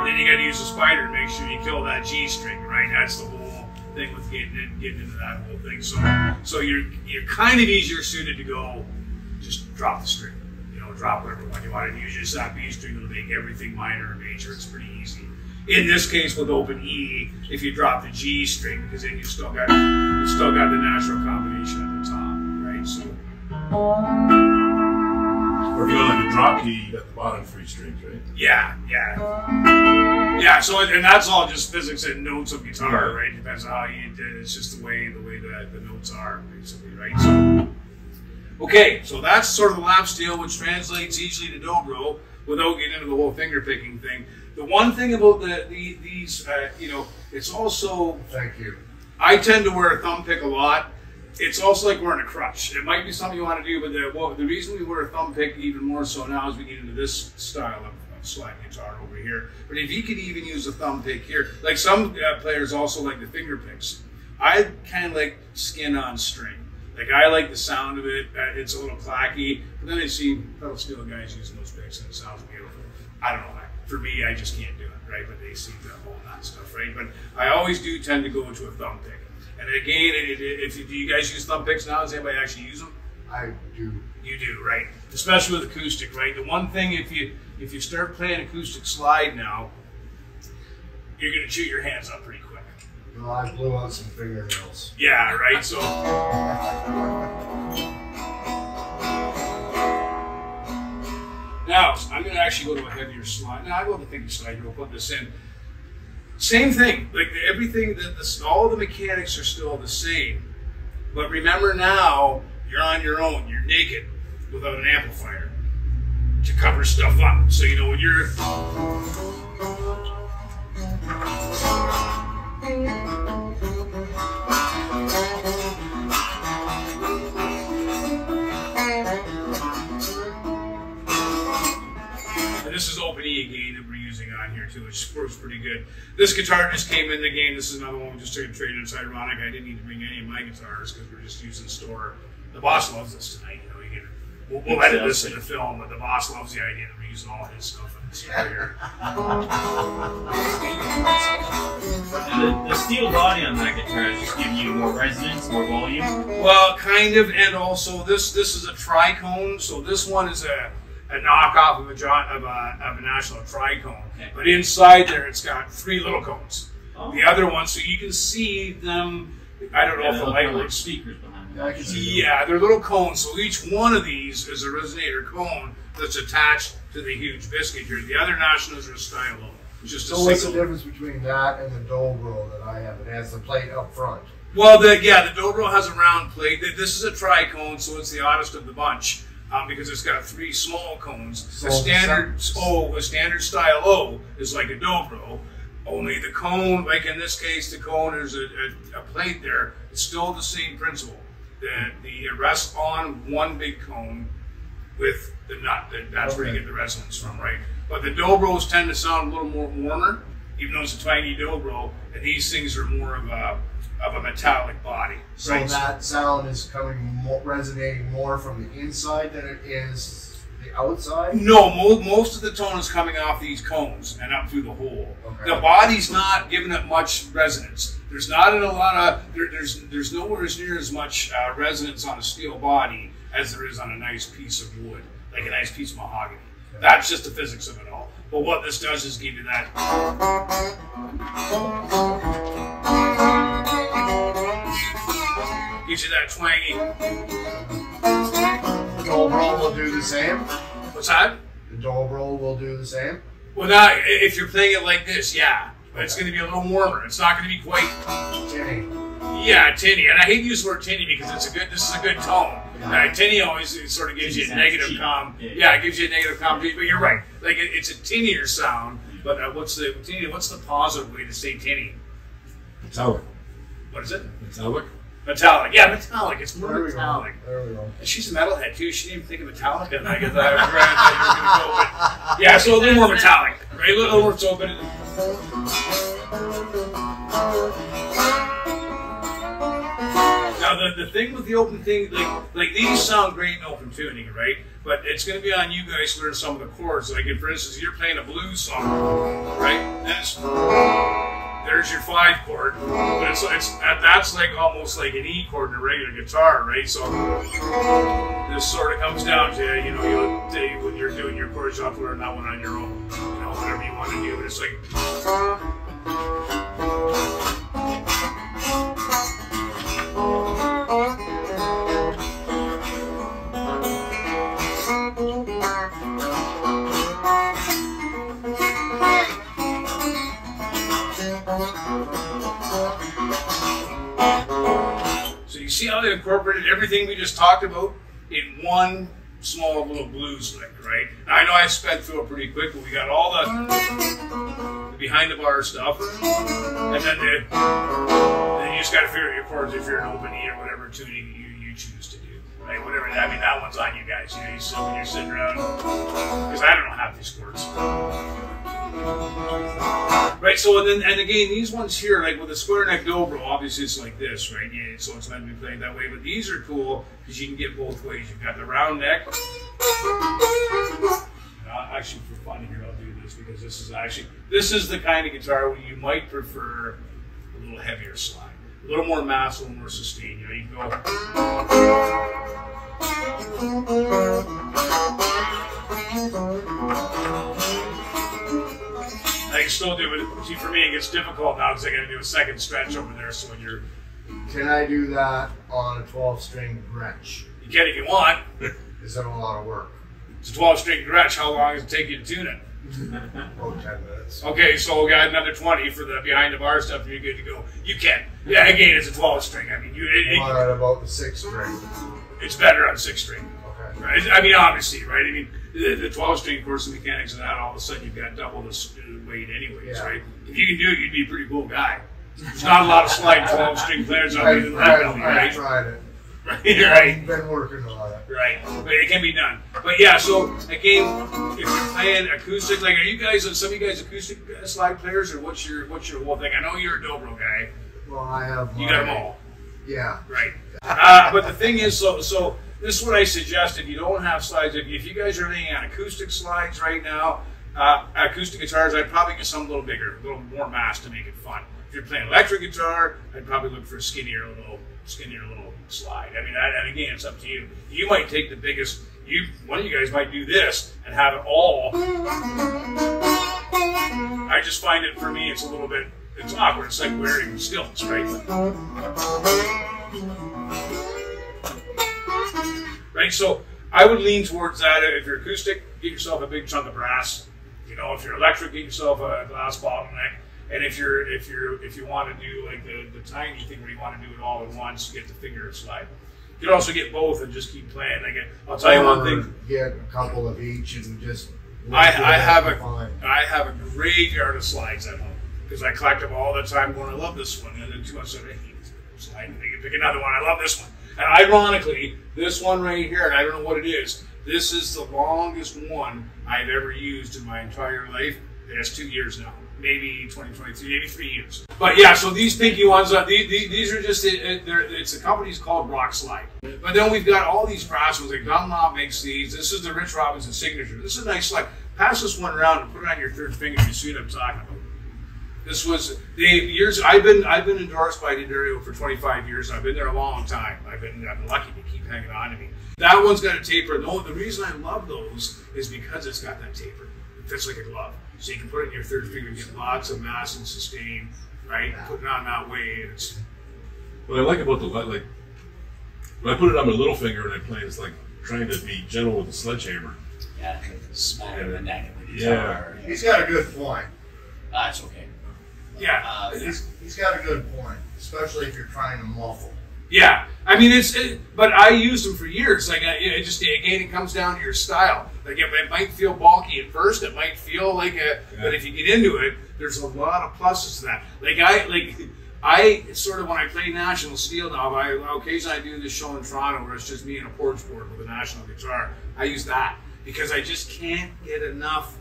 then you got to use a spider to make sure you kill that G string, right? That's the whole thing with getting into that whole thing. So you're kind of easier suited to go just drop the string. You know, drop whatever one you want to use. Just that B string will make everything minor or major. It's pretty easy. In this case with open E, if you drop the G string, because then you still got the natural combination at the top, right? So Or if you go like a drop key, you got the bottom three strings, right? yeah. So and that's all just physics and notes of guitar, right? Depends on how you did it. It's just the way that the notes are, basically, right? So okay, so that's sort of the lap steel, which translates easily to dobro without getting into the whole finger picking thing. The one thing about these, you know, it's also. Thank you. I tend to wear a thumb pick a lot. It's also like wearing a crutch. It might be something you want to do, but the reason we wear a thumb pick even more so now is we get into this style of slide guitar over here. But if you could even use a thumb pick here, like some players also like the finger picks. I kind of like skin on string. Like I like the sound of it. It's a little clacky. But then I see pedal steel guys using those picks and it sounds beautiful. I don't know. For me, I just can't do it, right? But they seem to hold that stuff, right? But I always do tend to go into a thumb pick. And again, do you guys use thumb picks now? Does anybody actually use them? I do. You do, right? Especially with acoustic, right? The one thing, if you start playing acoustic slide now, you're going to chew your hands up pretty quick. Well, I blew out some fingernails. Yeah, right? So. Now, I'm going to actually go to a heavier slide. Now, I'll go to the thicker slide. We'll put this in. Same thing. Like everything, all the mechanics are still the same. But remember now, you're on your own. You're naked without an amplifier. to cover stuff up. So, you know, when you're... And this is Open E again that we're using on here too, which works pretty good. This guitar just came in the game. This is another one we just took a trade in. It's ironic. I didn't need to bring any of my guitars because we're just using store. The boss loves this tonight. You know, you can, we'll edit this in the film, but the boss loves the idea that we're using all his stuff in the store here. The steel body on that guitar is just giving you more resonance, more volume. Well, kind of, and also this is a tricone. So this one is a knockoff of a National tricone. Okay. But inside there, it's got 3 little cones. Oh. The other one, so you can see them. I don't know if the light like works. speakers behind Yeah, I them. can see Yeah, they're little cones. So each one of these is a resonator cone that's attached to the huge biscuit here. The other Nationals are a stylo. It's just a So what's the single. difference between that and the Dobro that I have? It has the plate up front. Well, the Dobro has a round plate. This is a tricone, so it's the oddest of the bunch. Because it's got 3 small cones. So a standard style O is like a Dobro, only the cone, like in this case, the cone, there's a plate there. It's still the same principle. The rests on one big cone with the nut. That's where you get the resonance from, right? But the Dobros tend to sound a little more warmer, even though it's a tiny Dobro, and these things are more of a metallic body. So right? that sound is coming resonating more from the inside than it is the outside? No, most of the tone is coming off these cones and up through the hole. Okay. The body's not giving it much resonance. There's not a lot of there's nowhere as near as much resonance on a steel body as there is on a nice piece of wood, like a nice piece of mahogany. Okay. That's just the physics of it all. But what this does is give you that. Gives you that twangy. The Dobro will do the same? What's that? The Dobro will do the same? Well, now, if you're playing it like this, yeah. But it's going to be a little warmer. It's not going to be quite... Tinny. Yeah, tinny. And I hate to use the word tinny because this is a good tone. Tinny always sort of gives you a negative Yeah, it gives you a negative connotation. But you're right. Like, it's a tinnier sound. But what's the positive way to say tinny? Metallic. What is it? Metallic. Metallic. Yeah, metallic. It's more There we go. metallic. There we go. And she's a metalhead too. She didn't even think of Metallica. And I guess I was going to go with. Yeah, so a little more metallic, right? A little more so, but. Now the thing with the open thing, like these sound great in open tuning, right? But it's going to be on you guys to learn some of the chords. Like, for instance, you're playing a blues song, right? There's your 5 chord, but that's like almost like an E chord in a regular guitar, right? So this sort of comes down to, you know, when you're doing your chords, you have to learn that one on your own, you know, whatever you want to do. But it's like. So you see how they incorporated everything we just talked about in one small little blues lick, right? Now, I know I sped through it pretty quick, but we got all the behind the bar stuff, and then you just got to figure out your chords if you're an open E or whatever tuning you choose to do, right? Whatever. I mean, that one's on you guys. You know, when you're sitting around, because I don't know half these chords. Right, so and again, these ones here, like with a square neck dobro, obviously it's like this, right? Yeah, so it's meant to be played that way. But these are cool because you can get both ways. You've got the round neck. Actually, for fun here, I'll do this because this is the kind of guitar where you might prefer a little heavier slide, a little more mass, a little more sustain. You know, you can go. I can still do it. See, for me, it gets difficult now because I got to do a second stretch over there. So when you're, Can I do that on a 12-string Gretsch? you can if you want. Is that a lot of work? It's a 12-string Gretsch. How long does it take you to tune it? About 10 minutes. Okay, so we got another 20 for the behind the bar stuff, and you're good to go. You can. Yeah, again, it's a 12-string. I mean, What about the 6-string? it's better on 6-string. Okay. Right? I mean, obviously, right? I mean, the 12-string, of course, the mechanics of that, all of a sudden you've got double the weight anyways, right? If you can do it, you'd be a pretty cool guy. There's not a lot of slide 12-string players out there that I tried it. Right. I've been working on it. Right, but it can be done. But yeah, so again, if you're playing acoustic, like, are you guys, some of you guys acoustic slide players, or what's your whole thing? I know you're a dobro guy. Well, I have. You got them all. Yeah. Right. But the thing is, so this is what I suggest. If you don't have slides, if you guys are leaning on acoustic slides right now, acoustic guitars, I'd probably get something a little bigger, a little more mass to make it fun. If you're playing electric guitar, I'd probably look for a skinnier little slide. I mean, and again, it's up to you. You might take the biggest. One of you guys might do this and have it all. I just find it, for me, it's a little bit. It's awkward. It's like wearing stilts, right? Right. So I would lean towards that. If you're acoustic, get yourself a big chunk of brass. You know, if you're electric, get yourself a glass bottleneck. And if you want to do like the tiny thing where you want to do it all at once, get the finger slide. You can also get both and just keep playing. Like, I'll tell you one thing. Get a couple of each and just. I have a graveyard of slides at home because I collect them all the time. Going, I love this one, and then too much of it. Slide, and you pick another one. I love this one. And ironically, this one right here, and I don't know what it is. This is the longest one I've ever used in my entire life. It's 2 years now. Maybe 2023, maybe 3 years. But yeah, so these pinky ones, these are just, it's a company's called Rock Slide. But then we've got all these brass ones, like Dunlop makes these. This is the Rich Robinson signature. This is a nice slide. Pass this one around and put it on your third finger. You see what I'm talking about. This was the years, I've been endorsed by D'Addario for 25 years. I've been there a long time. I've been lucky to keep hanging on to me. That one's got a taper. The reason I love those is because it's got that taper. It fits like a glove. So you can put it in your third finger, get lots of mass and sustain, right? Putting it on that way. What I like about when I put it on my little finger and I play, it's like trying to be gentle with a sledgehammer. Yeah, smack the neck of the guitar. Yeah. He's got a good point. That's okay. Yeah. He's got a good point, especially if you're trying to muffle. Yeah, I mean but I used them for years. Like it comes down to your style. Like it might feel bulky at first. It might feel like but if you get into it, there's a lot of pluses to that. I sort of, when I play National Steel now, occasionally I do this show in Toronto where it's just me and a porch board with a National guitar. I use that because I just can't get enough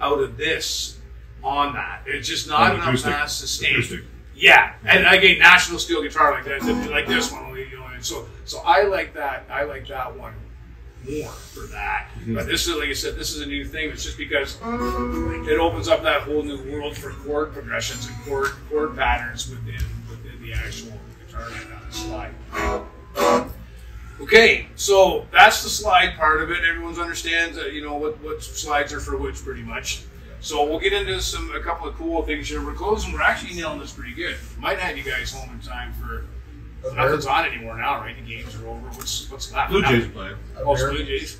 out of this on that. It's just not enough mass sustain. Acoustic. Yeah, and again, National Steel guitar like that, like this one. You know, and so I like that. I like that one more for that. Mm-hmm. But this is, like I said, this is a new thing. It's just because it opens up that whole new world for chord progressions and chord patterns within the actual guitar on the slide. Okay, so that's the slide part of it. Everyone understands, what slides are for which, pretty much. So we'll get into a couple of cool things here. We're closing. We're actually nailing this pretty good. Might have you guys home in time for. Nothing's on anymore now, right? The games are over. What's left? Blue Jays are playing. Oh, Blue Jays.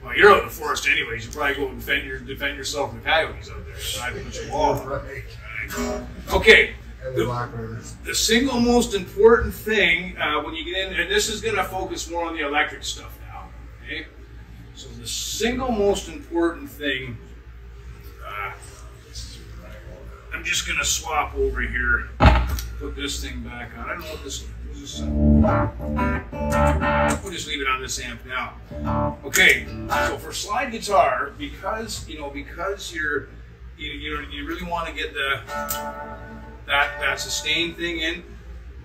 Well, you're out in the forest anyways. You probably go and defend yourself from the coyotes out there. So I think you all. Okay. The single most important thing when you get in, and this is going to focus more on the electric stuff now. Okay. So the single most important thing. I'm just going to swap over here, put this thing back on. I don't know what this is. We'll just leave it on this amp now. Okay, so for slide guitar, because you really want to get that sustain thing in,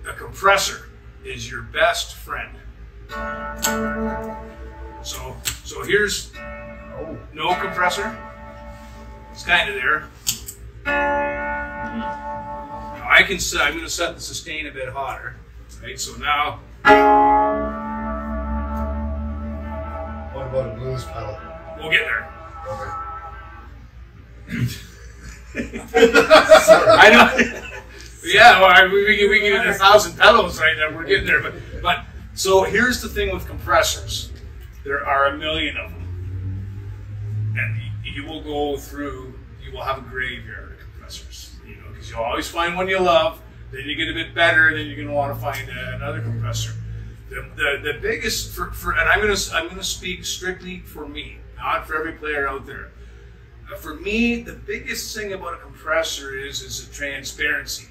a compressor is your best friend. So here's no compressor. It's kind of there. Now I'm going to set the sustain a bit hotter, right? So now. What about a blues pedal? We'll get there. Okay. I know. Yeah, well, we can get 1,000 pedals right now. We're getting there, but so here's the thing with compressors. There are a million of them, and you will go through. You will have a graveyard of compressors, you'll always find one you love, then you get a bit better, then you're going to want to find another compressor. The biggest for and I'm gonna speak strictly for me, not for every player out there. For me, the biggest thing about a compressor is the transparency.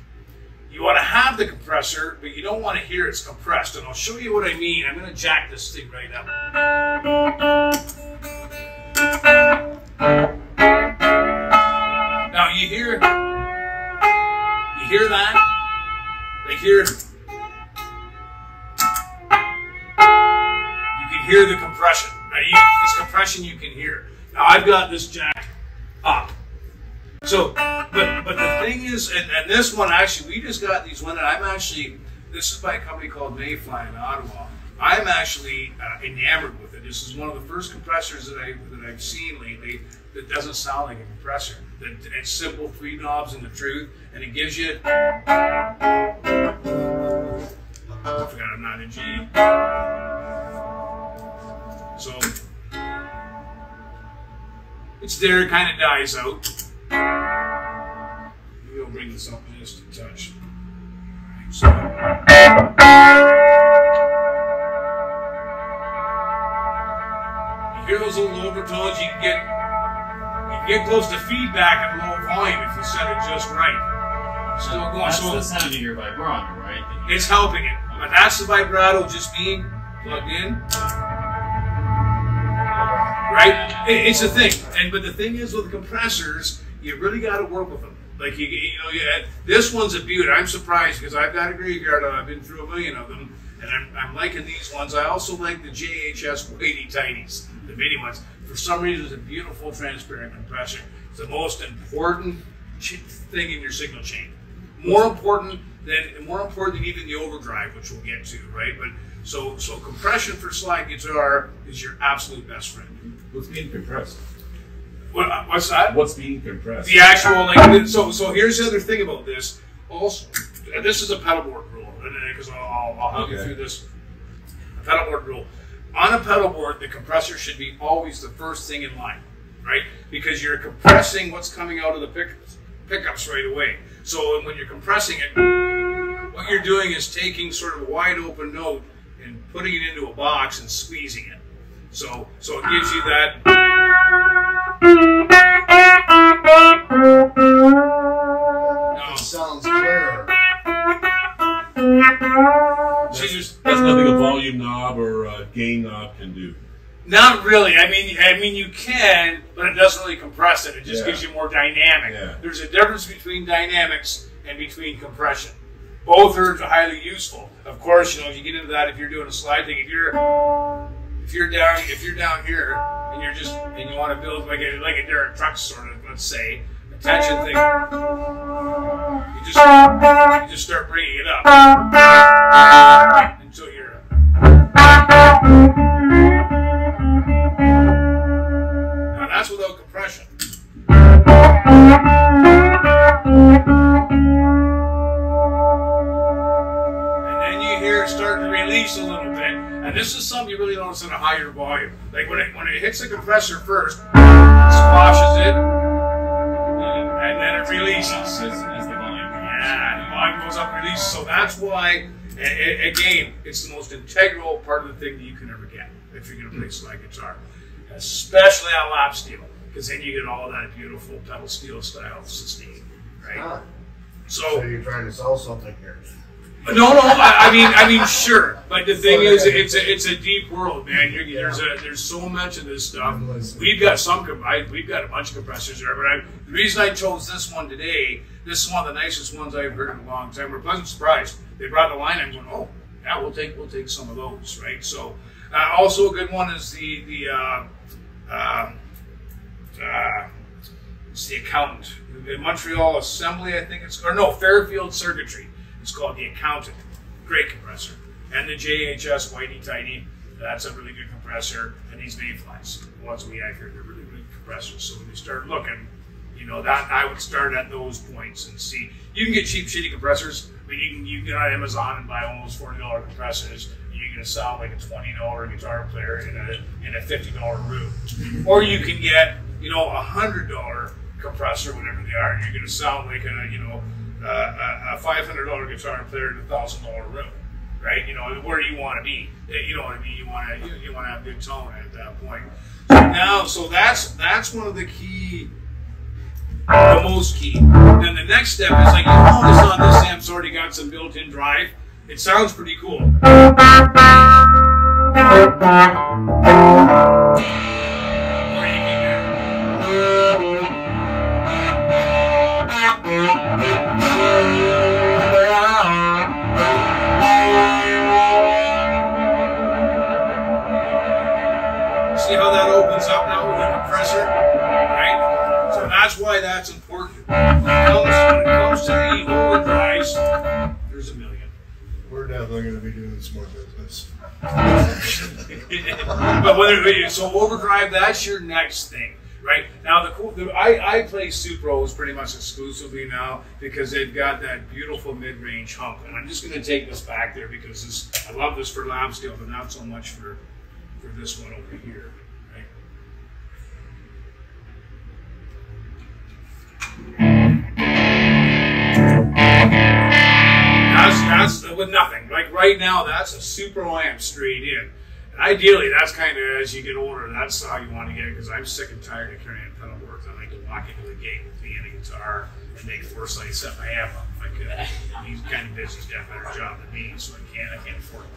You want to have the compressor, but you don't want to hear it's compressed. And I'll show you what I mean. I'm going to jack this thing right up. Now you hear that? Like here, you can hear the compression. Right? This compression you can hear. Now I've got this jack up. So, but the thing is, and this one actually, we just got these one, and I'm actually, this is by a company called Mayfly in Ottawa. I'm actually enamored with it. This is one of the first compressors that I've seen lately that doesn't sound like a compressor. That it's simple, 3 knobs and the truth, and it gives you. I forgot I'm not in G. So it's there, it kind of dies out. Maybe I'll bring this up just a touch. So, you hear those little overtones? You can get close to feedback at low volume if you set it just right. Still going. That's So the sound of your vibrato, right? it's helping it, but that's the vibrato just being plugged in. Right? It's a thing, but the thing is with compressors, you really got to work with them. Like this one's a beauty. I'm surprised because I've got a graveyard. I've been through a million of them, and I'm liking these ones. I also like the JHS Weighty Tighties, the mini ones. For some reason, it's a beautiful transparent compressor. It's the most important thing in your signal chain. More important than even the overdrive, which we'll get to, right? But so compression for slide guitar is your absolute best friend. What's being compressed? What's that? What's being compressed? The actual so here's the other thing about this. Also, this is a pedal board rule, because I'll help you through this. A pedal board rule. On a pedal board, the compressor should be always the first thing in line, right? Because you're compressing what's coming out of the pickups right away. So when you're compressing it, what you're doing is taking sort of a wide open note and putting it into a box and squeezing it. So it gives you that. It sounds clearer. That's nothing a volume knob or a gain knob can do. Not really. I mean, you can, but it doesn't really compress it. It just gives you more dynamic. Yeah. There's a difference between dynamics and between compression. Both are highly useful. Of course, you get into that if you're doing a slide thing. If you're down here and you want to build like a Derek Trucks sort of, let's say, a tension thing, you just start bringing it up until you're. Now that's without compression. And then you hear it start to release a little bit. And this is something you really notice at a higher volume. Like when it hits the compressor first, it squashes it, and then it releases as the volume. Yeah, the volume goes up and releases. So that's why, again, it's the most integral part of the thing that you can ever get if you're going to play slide guitar, especially on lap steel, because then you get all that beautiful pedal steel style sustain, right? Ah. So you're trying to sell something here. No. I mean, sure. But the thing is, it's a deep world, man. There's so much of this stuff. We've got we've got a bunch of compressors there. But the reason I chose this one today, this is one of the nicest ones I've heard in a long time. We're pleasantly surprised. They brought the line. I'm going, oh, yeah, we'll take some of those, right? So, also a good one is the Accountant. The Montreal Assembly, I think Fairfield Circuitry. It's called the Accountant. Great compressor. And the JHS Weighty Tighty. That's a really good compressor. And these Mayflies, the ones we have here, they're really good compressors. So when you start looking, that I would start at those points and see. You can get cheap, shitty compressors. I mean, you can get on Amazon and buy almost $40 compressors. And you're going to sound like a $20 guitar player in a $50 room. Or you can get, a $100 compressor, whatever they are, and you're going to sound like a $500 guitar player in a $1,000 room, right? You know, where do you want to be? You know what I mean? You want to have good tone at that point. So that's one of the key, the most key. Then the next step is like, you notice on this amp's already got some built-in drive. It sounds pretty cool. See how that opens up now with the compressor, right? So that's why that's important. When it comes to the overdrives, there's a million. We're definitely going to be doing some more business. But so overdrive, that's your next thing, right? Now I play Supros pretty much exclusively now because they've got that beautiful mid-range hump, and I'm just going to take this back there because I love this for lap steel, but not so much for this one over here, right? That's with nothing. Like right now, that's a Supro amp straight in. And ideally, that's kind of as you get older, that's how you want to get it. Because I'm sick and tired of carrying pedal boards. I like to walk into the gate with me and a guitar and make Foresight set my amp up if I could. He's kind of busy. He's got a better job than me, so I can't afford it.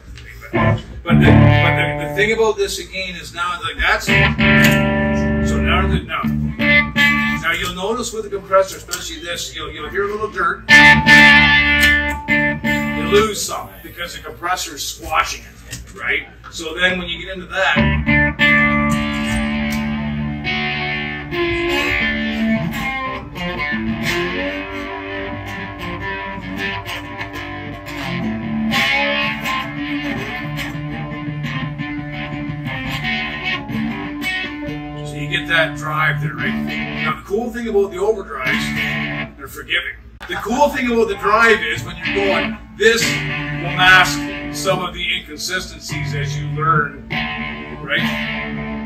But the thing about this again is now like that's so now you'll notice with the compressor, especially this, you'll hear a little dirt. You lose some because the compressor is squashing it, right? So then when you get into that. That drive there, right? Now the cool thing about the overdrives, they're forgiving. The cool thing about the drive is when you're going, this will mask some of the inconsistencies as you learn, right?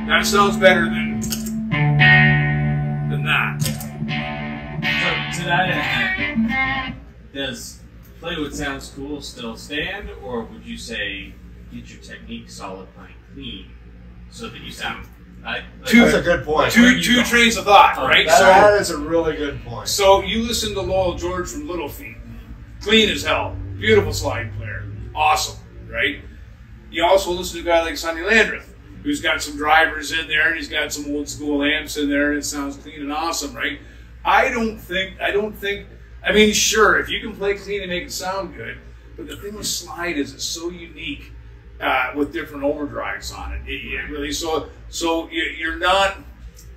That sounds better than that. So to that end, does Play What Sounds Cool still stand, or would you say get your technique solid playing clean so that you sound That's a good point. Two trains of thought, right? That is a really good point. So you listen to Lowell George from Little Feat. Clean as hell. Beautiful slide player. Awesome, right? You also listen to a guy like Sonny Landreth, who's got some drivers in there and he's got some old school amps in there and it sounds clean and awesome, right? I mean, sure, if you can play clean and make it sound good, but the thing with slide is it's so unique. With different overdrives on it, really. So you're not.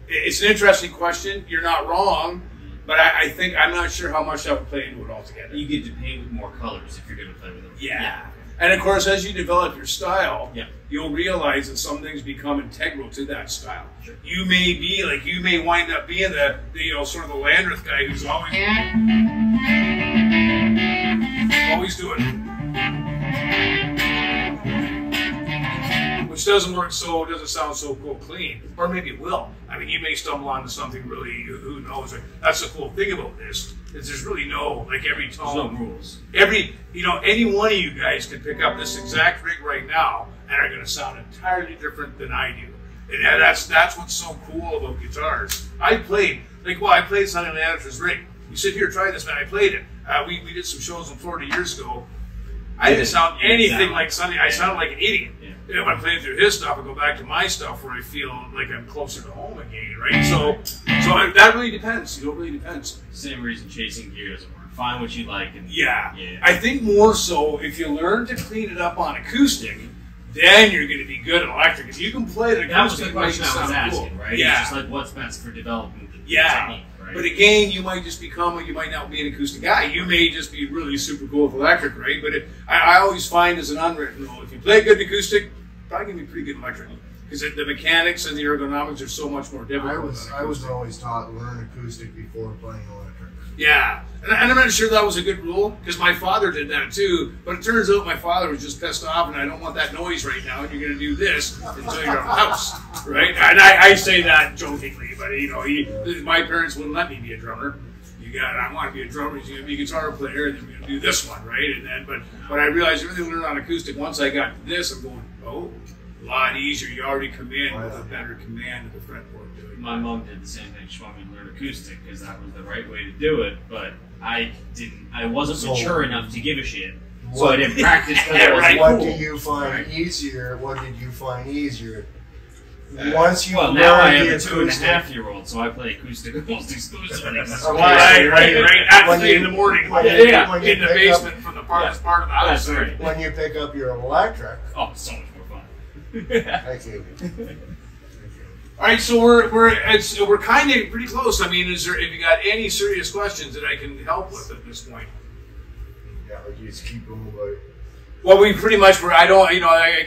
It's an interesting question. You're not wrong, but I think I'm not sure how much that would play into it altogether. You get to paint with more colors if you're going to play with them. Yeah. And of course, as you develop your style, yeah, you'll realize that some things become integral to that style. Sure. You may wind up being the sort of the Landreth guy who's always doing it. Which doesn't sound so cool clean, or maybe it will. I mean, you may stumble onto something really, who knows? That's the cool thing about this, is there's really every tone. There's no rules. Any one of you guys can pick up this exact rig right now and are going to sound entirely different than I do. And that's what's so cool about guitars. I played Sonny Landreth's rig. You said, here, try this, man. I played it. We did some shows in Florida years ago. I didn't sound anything like Sonny. I sounded like an idiot. When I'm playing through his stuff, I go back to my stuff where I feel like I'm closer to home again, right? So that really depends. It really depends. Same reason chasing gear doesn't work. Find what you like. And yeah. I think more so if you learn to clean it up on acoustic, then you're going to be good at electric. If you can play the acoustic, that was the question I was asking, cool. right? Yeah. It's just like what's best for developing the technique. Right. But again, you might not be an acoustic guy. You may just be really super cool with electric, right? But I always find as an unwritten rule, if you play good acoustic, probably going to be pretty good electric. Because the mechanics and the ergonomics are so much more difficult. I was always taught learn acoustic before playing electric. Yeah, and I'm not sure that was a good rule, because my father did that too, but it turns out my father was just pissed off and I don't want that noise right now and you're going to do this until you're out of the house, right? And I say that jokingly, but my parents wouldn't let me be a drummer. I want to be a drummer, you're going to be a guitar player, and then we're going to do this one, right? And then, but I realized everything I learned on acoustic, once I got to this, I'm going, oh, a lot easier. You already come in with a better command of the fretboard doing. My mom did the same thing. She wanted me to learn acoustic because that was the right way to do it, but I wasn't mature enough to give a shit. So I didn't practice. What do you find easier? What did you find easier? Once you now I have a 2.5-year-old, so I play acoustic almost exclusively. Right. Actually, in the morning, when in the basement from the farthest part of the house. Right. When you pick up your electric. Oh, so much more fun. Thank you. All right, so we're kind of pretty close. I mean, if you got any serious questions that I can help with at this point? Yeah, you just keep them away. Well, we pretty much were. I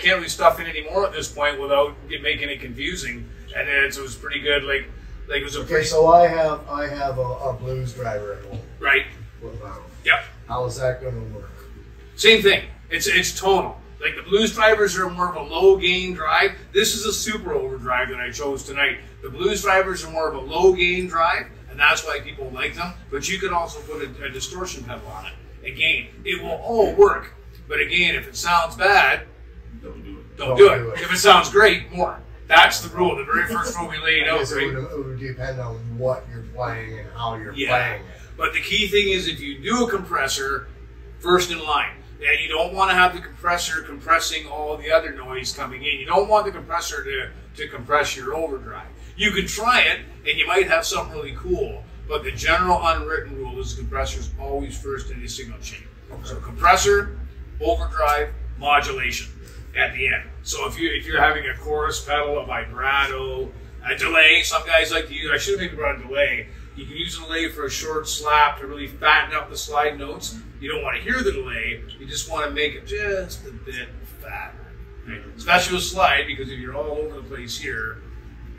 can't really stuff in anymore at this point without making it confusing. And then it was pretty good. Like it was a okay. So I have a blues driver at home. Right. Yep. How is that going to work? Same thing. It's tonal. Like the blues drivers are more of a low gain drive. This is a super overdrive that I chose tonight. The blues drivers are more of a low gain drive, and that's why people like them. But you could also put a distortion pedal on it. Again, it will all work. But again, if it sounds bad, don't do it. Don't do it. If it sounds great, more. That's the rule. The very first rule we laid out. Right? It would depend on what you're playing and how you're playing it. But the key thing is if you do a compressor, first in line. Yeah, you don't want to have the compressor compressing all the other noise coming in. You don't want the compressor to compress your overdrive. You can try it, and you might have something really cool. But the general unwritten rule is the compressor is always first in a signal chain. So compressor, overdrive, modulation at the end. So if you're having a chorus pedal, a vibrato, a delay, some guys like to use, I should have maybe brought a delay. You can use a delay for a short slap to really fatten up the slide notes. You don't want to hear the delay, you just want to make it just a bit fatter. Right? Especially with slide, because if you're all over the place here,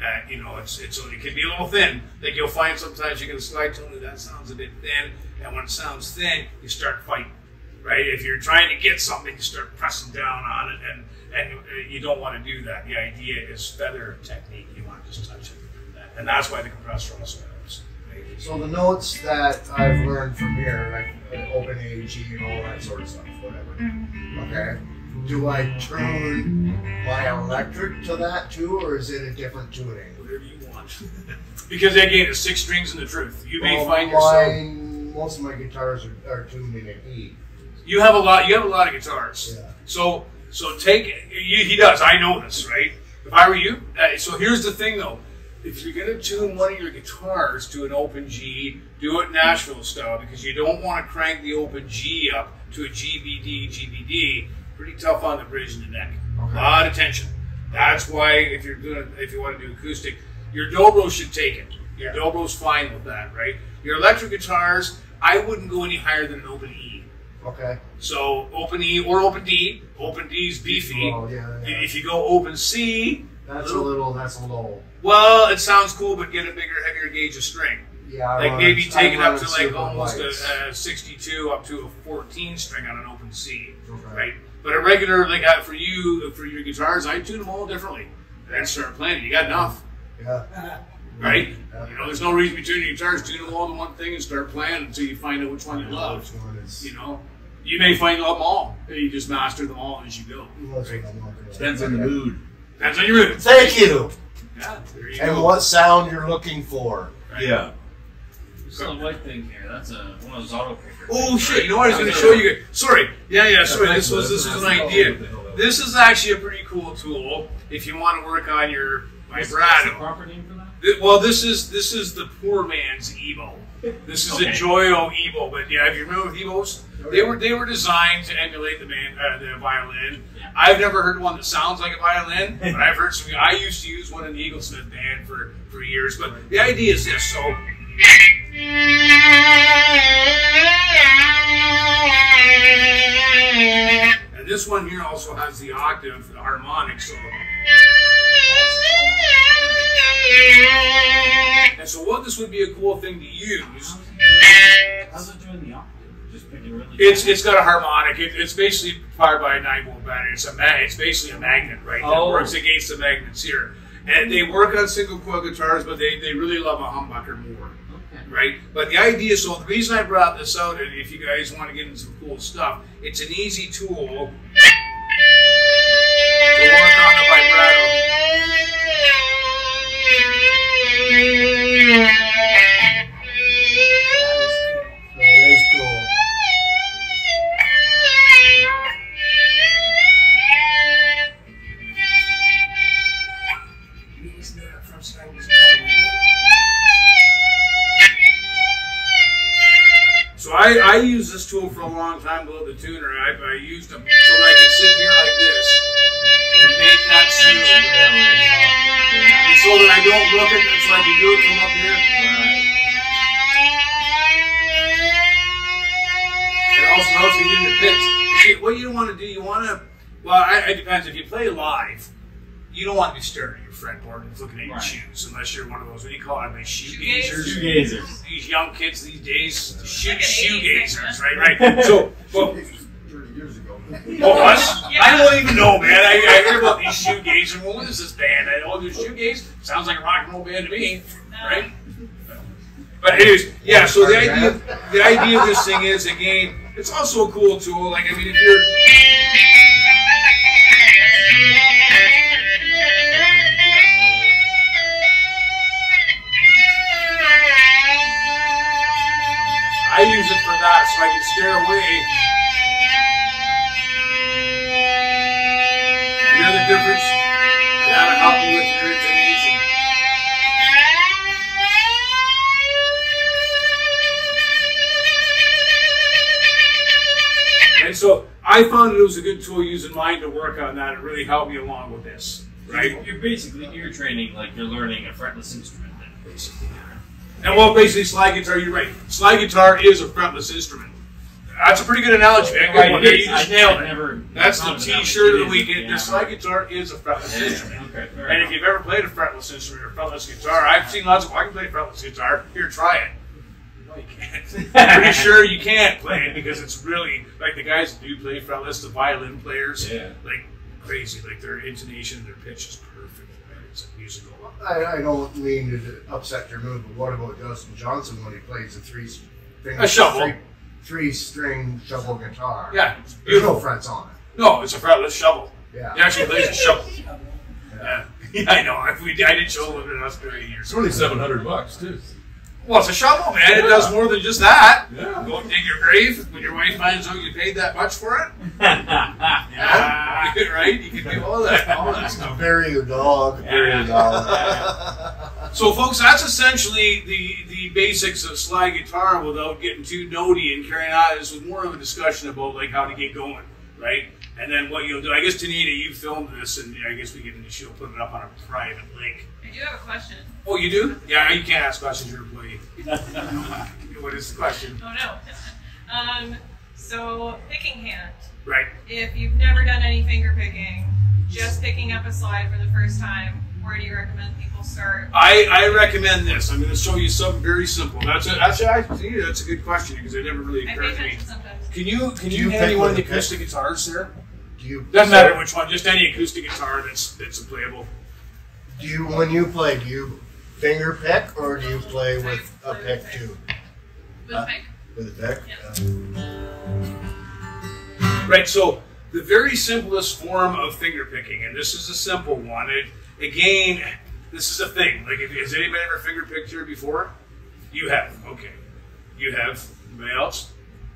it can be a little thin. Like you'll find sometimes you get a slide tone that sounds a bit thin, and when it sounds thin, you start fighting. Right? If you're trying to get something, you start pressing down on it, and you don't want to do that. The idea is feather technique. You want to just touch it, and that's why the compressor also helps. Right? So the notes that I've learned from here, like open A, G, and all that sort of stuff, whatever. Okay. Do I turn my electric to that too, or is it a different tuning? Whatever you want. Because again, it's 6 strings and the truth. You may find yourself. Most of my guitars are tuned in E. You have a lot of guitars. Yeah. So he does. I know this, right? If I were you, so here's the thing though. If you're gonna tune one of your guitars to an open G, do it Nashville style because you don't want to crank the open G up to a GBD. Pretty tough on the bridge and the neck. Okay. A lot of tension. That's why if you want to do acoustic, your dobro should take it. Your dobro's fine with that, right? Your electric guitars, I wouldn't go any higher than an open E. Okay. So open E or open D. Open D is beefy. Oh, yeah. If you go open C, that's a low. Well, it sounds cool, but get a bigger, heavier gauge of string. Yeah. Like maybe take it up to like almost a 62 up to a 14 string on an open C, right? But a regular, like for your guitars, I tune them all differently. And start playing. You got enough. Yeah. Right? There's no reason to tune your guitars. Tune them all to one thing and start playing until you find out which one you love. You may find you love them all. You just master them all as you go. Depends on the mood. Depends on your mood. Thank you. Yeah, there you and go. what sound you're looking for. Right? Yeah. This little white thing here, that's one of those auto pickers. Oh shit! You know what I was going to show you? Sorry. Yeah. Sorry. This was an idea. This is actually a pretty cool tool if you want to work on your vibrato. What's the proper name for that? Well, this is the poor man's Evo. This is a Joyo Evo. But yeah, if you remember with Evos, they were designed to emulate the violin. I've never heard one that sounds like a violin, but I've heard some. I used to use one in the Eaglesmith band for years. But the idea is this. So. And this one here also has the octave, the harmonic, so. And so what this would be a cool thing to use. How's it doing the octave? Just picking really it's got a harmonic. It's basically powered by a 9-volt battery. It's basically a magnet, right? That works against the magnets here. And they work on single coil guitars, but they really love a humbucker more. right? But the idea, so the reason I brought this out, and if you guys want to get into some cool stuff, it's an easy tool to work on the vibrato. That is cool. So I used this tool for a long time below the tuner. I used them so that I could sit here like this and make that smooth. And so that I don't look at it, so I can do it from up here. It also helps me get the pitch. See, what you want to do, you want to, well, it depends. If you play live, you don't want to be staring at your fretboard and looking at your shoes, unless you're one of those, what do you call it, like shoegazers? Shoegazers. These young kids these days, shoegazers, right? So, well, 30 years ago. oh, us? I don't even know, man. I hear about these shoegazers. Well, what is this band? Oh, there's shoegaze? Sounds like a rock and roll band to me, right? But anyways, yeah, so the idea of this thing is, again, it's also a cool tool. Like, I mean, if you're... I use it for that so I can stare away. You hear the difference? And that'll help you with your intonation. And so I found it was a good tool using mine to work on that. It really helped me along with this, right? You're basically ear training like you're learning a fretless instrument then, basically. And well, basically, slide guitar, you're right. Slide guitar is a fretless instrument. That's a pretty good analogy, man. Good one. You just nailed it. That's the T-shirt of the weekend. The slide guitar is a fretless instrument. Okay, And if you've ever played a fretless instrument or fretless guitar, I've seen lots of, I can play fretless guitar. Here, try it. No, you can't. I'm pretty sure you can't play it because it's really, like the guys that do play fretless, the violin players, like crazy. Like their intonation, their pitch is perfect. Man. It's musical. I don't mean to upset your mood, but what about Justin Johnson when he plays a A shovel. three-string shovel guitar? Yeah. There's no frets on it. No, it's a fretless shovel. Yeah. He actually plays a shovel. Yeah, I know. I did shovel it in Australia years It's ago. only $700 too. Well, it's a shovel, man. It does more than just that. Yeah. Go dig your grave when your wife finds out you paid that much for it. Right? You can do all that stuff. Bury your dog. Bury your dog. So, folks, that's essentially the basics of slide guitar without getting too notey and carrying on. This was more of a discussion about like how to get going, right? And then what you'll do. I guess, Tanita, you filmed this, and I guess she'll put it up on a private link. I do have a question. Oh, you do? Yeah, you can't ask questions. You're an employee. What is the question? Oh no. So picking hand. Right. If you've never done any finger picking, just picking up a slide for the first time, where do you recommend people start? I recommend this. I'm going to show you something very simple. That's a good question because it never really I pay occurred to me. attention sometimes. Can you Do you hand me pick one of with the a acoustic guitars there? Do you Doesn't matter which one. Just any acoustic guitar that's playable. when you play, do you finger pick or do you play with a pick too? With pick. With a pick? Right. So the very simplest form of finger picking, and this is a simple one. Again, this is a thing. Like, has anybody ever finger picked here before? You have. Okay. You have. Anybody else?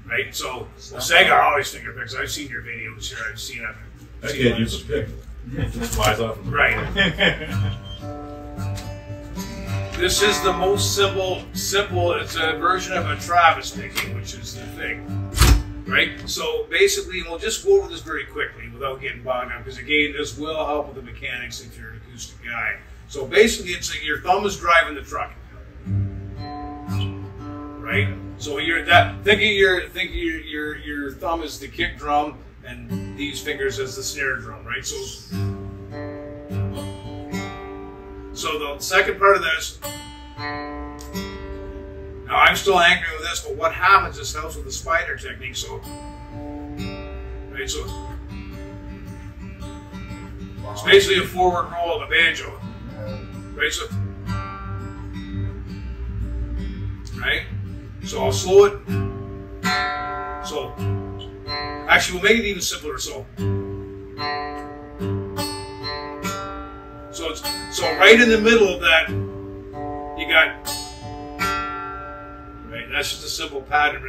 Right. So Sagar always finger picks. I've seen your videos here. I've seen it. I can't use a pick. It just flies off. Right. This is the most simple. It's a version of a Travis picking, which is the thing. Right? So basically, we'll just go over this very quickly without getting bogged down, because again, this will help with the mechanics if you're an acoustic guy. So basically, it's like your thumb is driving the truck. Right? So think of your thumb as the kick drum and these fingers as the snare drum, right? So the second part of this, now I'm still angry with this, but what happens, this helps with the spider technique, so, right, so, it's basically a forward roll of a banjo, right, so, right? So I'll slow it. So, actually, we'll make it even simpler. So right in the middle of that, you got, right? That's just a simple pattern.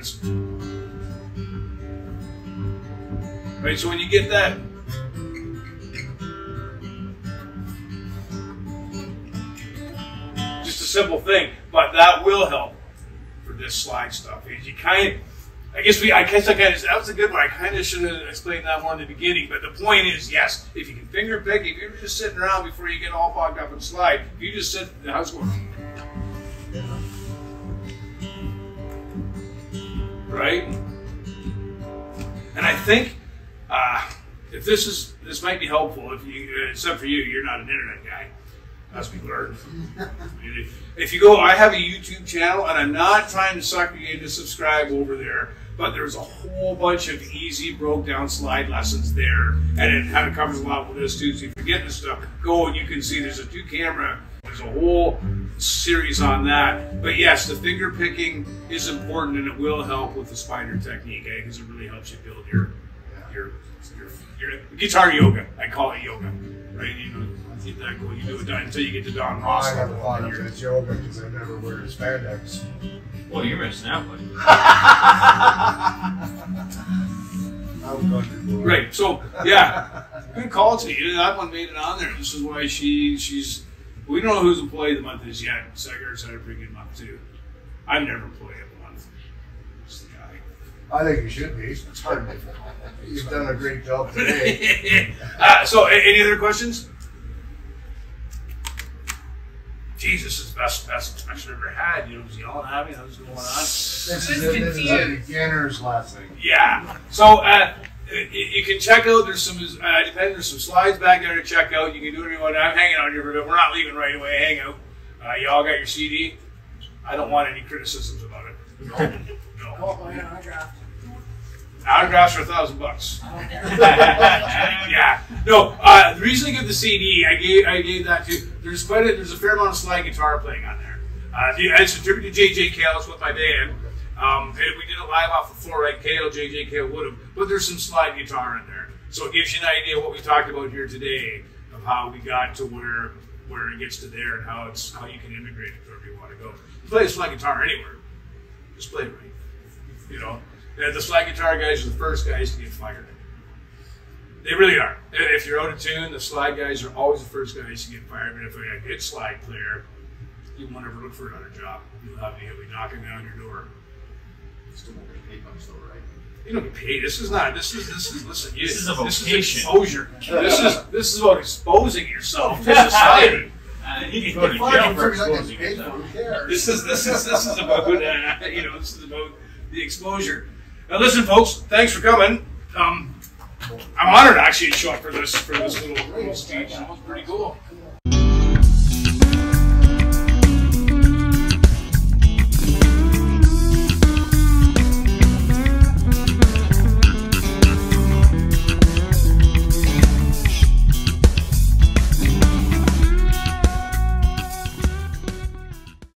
Right. So when you get that. Just a simple thing, but that will help for this slide stuff. You kind of, that was a good one. I kind of should have explained that more in the beginning, but the point is, yes, if you can finger pick, if you're just sitting around before you get all fogged up and slide, if you just sit, how's it going? Right? And I think if this might be helpful, if you, except for you, you're not an internet guy. As we learn. If you go, I have a YouTube channel, and I'm not trying to suck you into subscribe over there, but there's a whole bunch of easy broke down slide lessons there, and it kind of covers a lot with this too. So if you're getting this stuff, go and you can see there's a 2-camera. There's a whole series on that. But yes, the finger picking is important, and it will help with the spider technique, because it really helps you build your guitar yoga. I call it yoga, right? You know, get that going. You do it until you get to Don Ross. I never thought of it as yoga because I never wear spandex. Well, you're missing out, buddy. Right. So yeah, good call to you. That one made it on there. This is why she's. We don't know whose employee of the month is yet. Segar's had a pretty good month too. I've never employee of the month. It's the guy. I think you should be. It's hard. You've done a great job today. So, any other questions? Jesus, this is the best inspection I've ever had. You know, was yelling at me. What was going on? This is a beginner's lesson. Yeah. So, you can check out. There's some, there's some slides back there to check out. You can do whatever you want. I'm hanging out here for a bit. We're not leaving right away. Hang out. You all got your CD. I don't want any criticisms about it. No. Autographs for $1,000. Yeah. No. The reason I give the CD, I gave that to. There's a fair amount of slide guitar playing on there. It's a tribute to JJ Cale. It's with my band. If we did it live off the floor, right? JJ Cale would have. But there's some slide guitar in there, so it gives you an idea of what we talked about here today, of how we got to where it gets to there, and how you can integrate it wherever you want to go. You play a slide guitar anywhere. Just play it right. You know. The slide guitar guys are the first guys to get fired. They really are. If you're out of tune, the slide guys are always the first guys to get fired. But if you're a good slide player, you won't ever look for another job. You'll have to be knocking down your door. You still won't get paid much though, right? You don't get paid. This is listen. This is a vocation. This is exposure. This is about exposing yourself to society. You can go to jail for exposing yourself. This is about this is about the exposure. Now listen, folks, thanks for coming. I'm honored actually to show up for this little speech. It was pretty cool.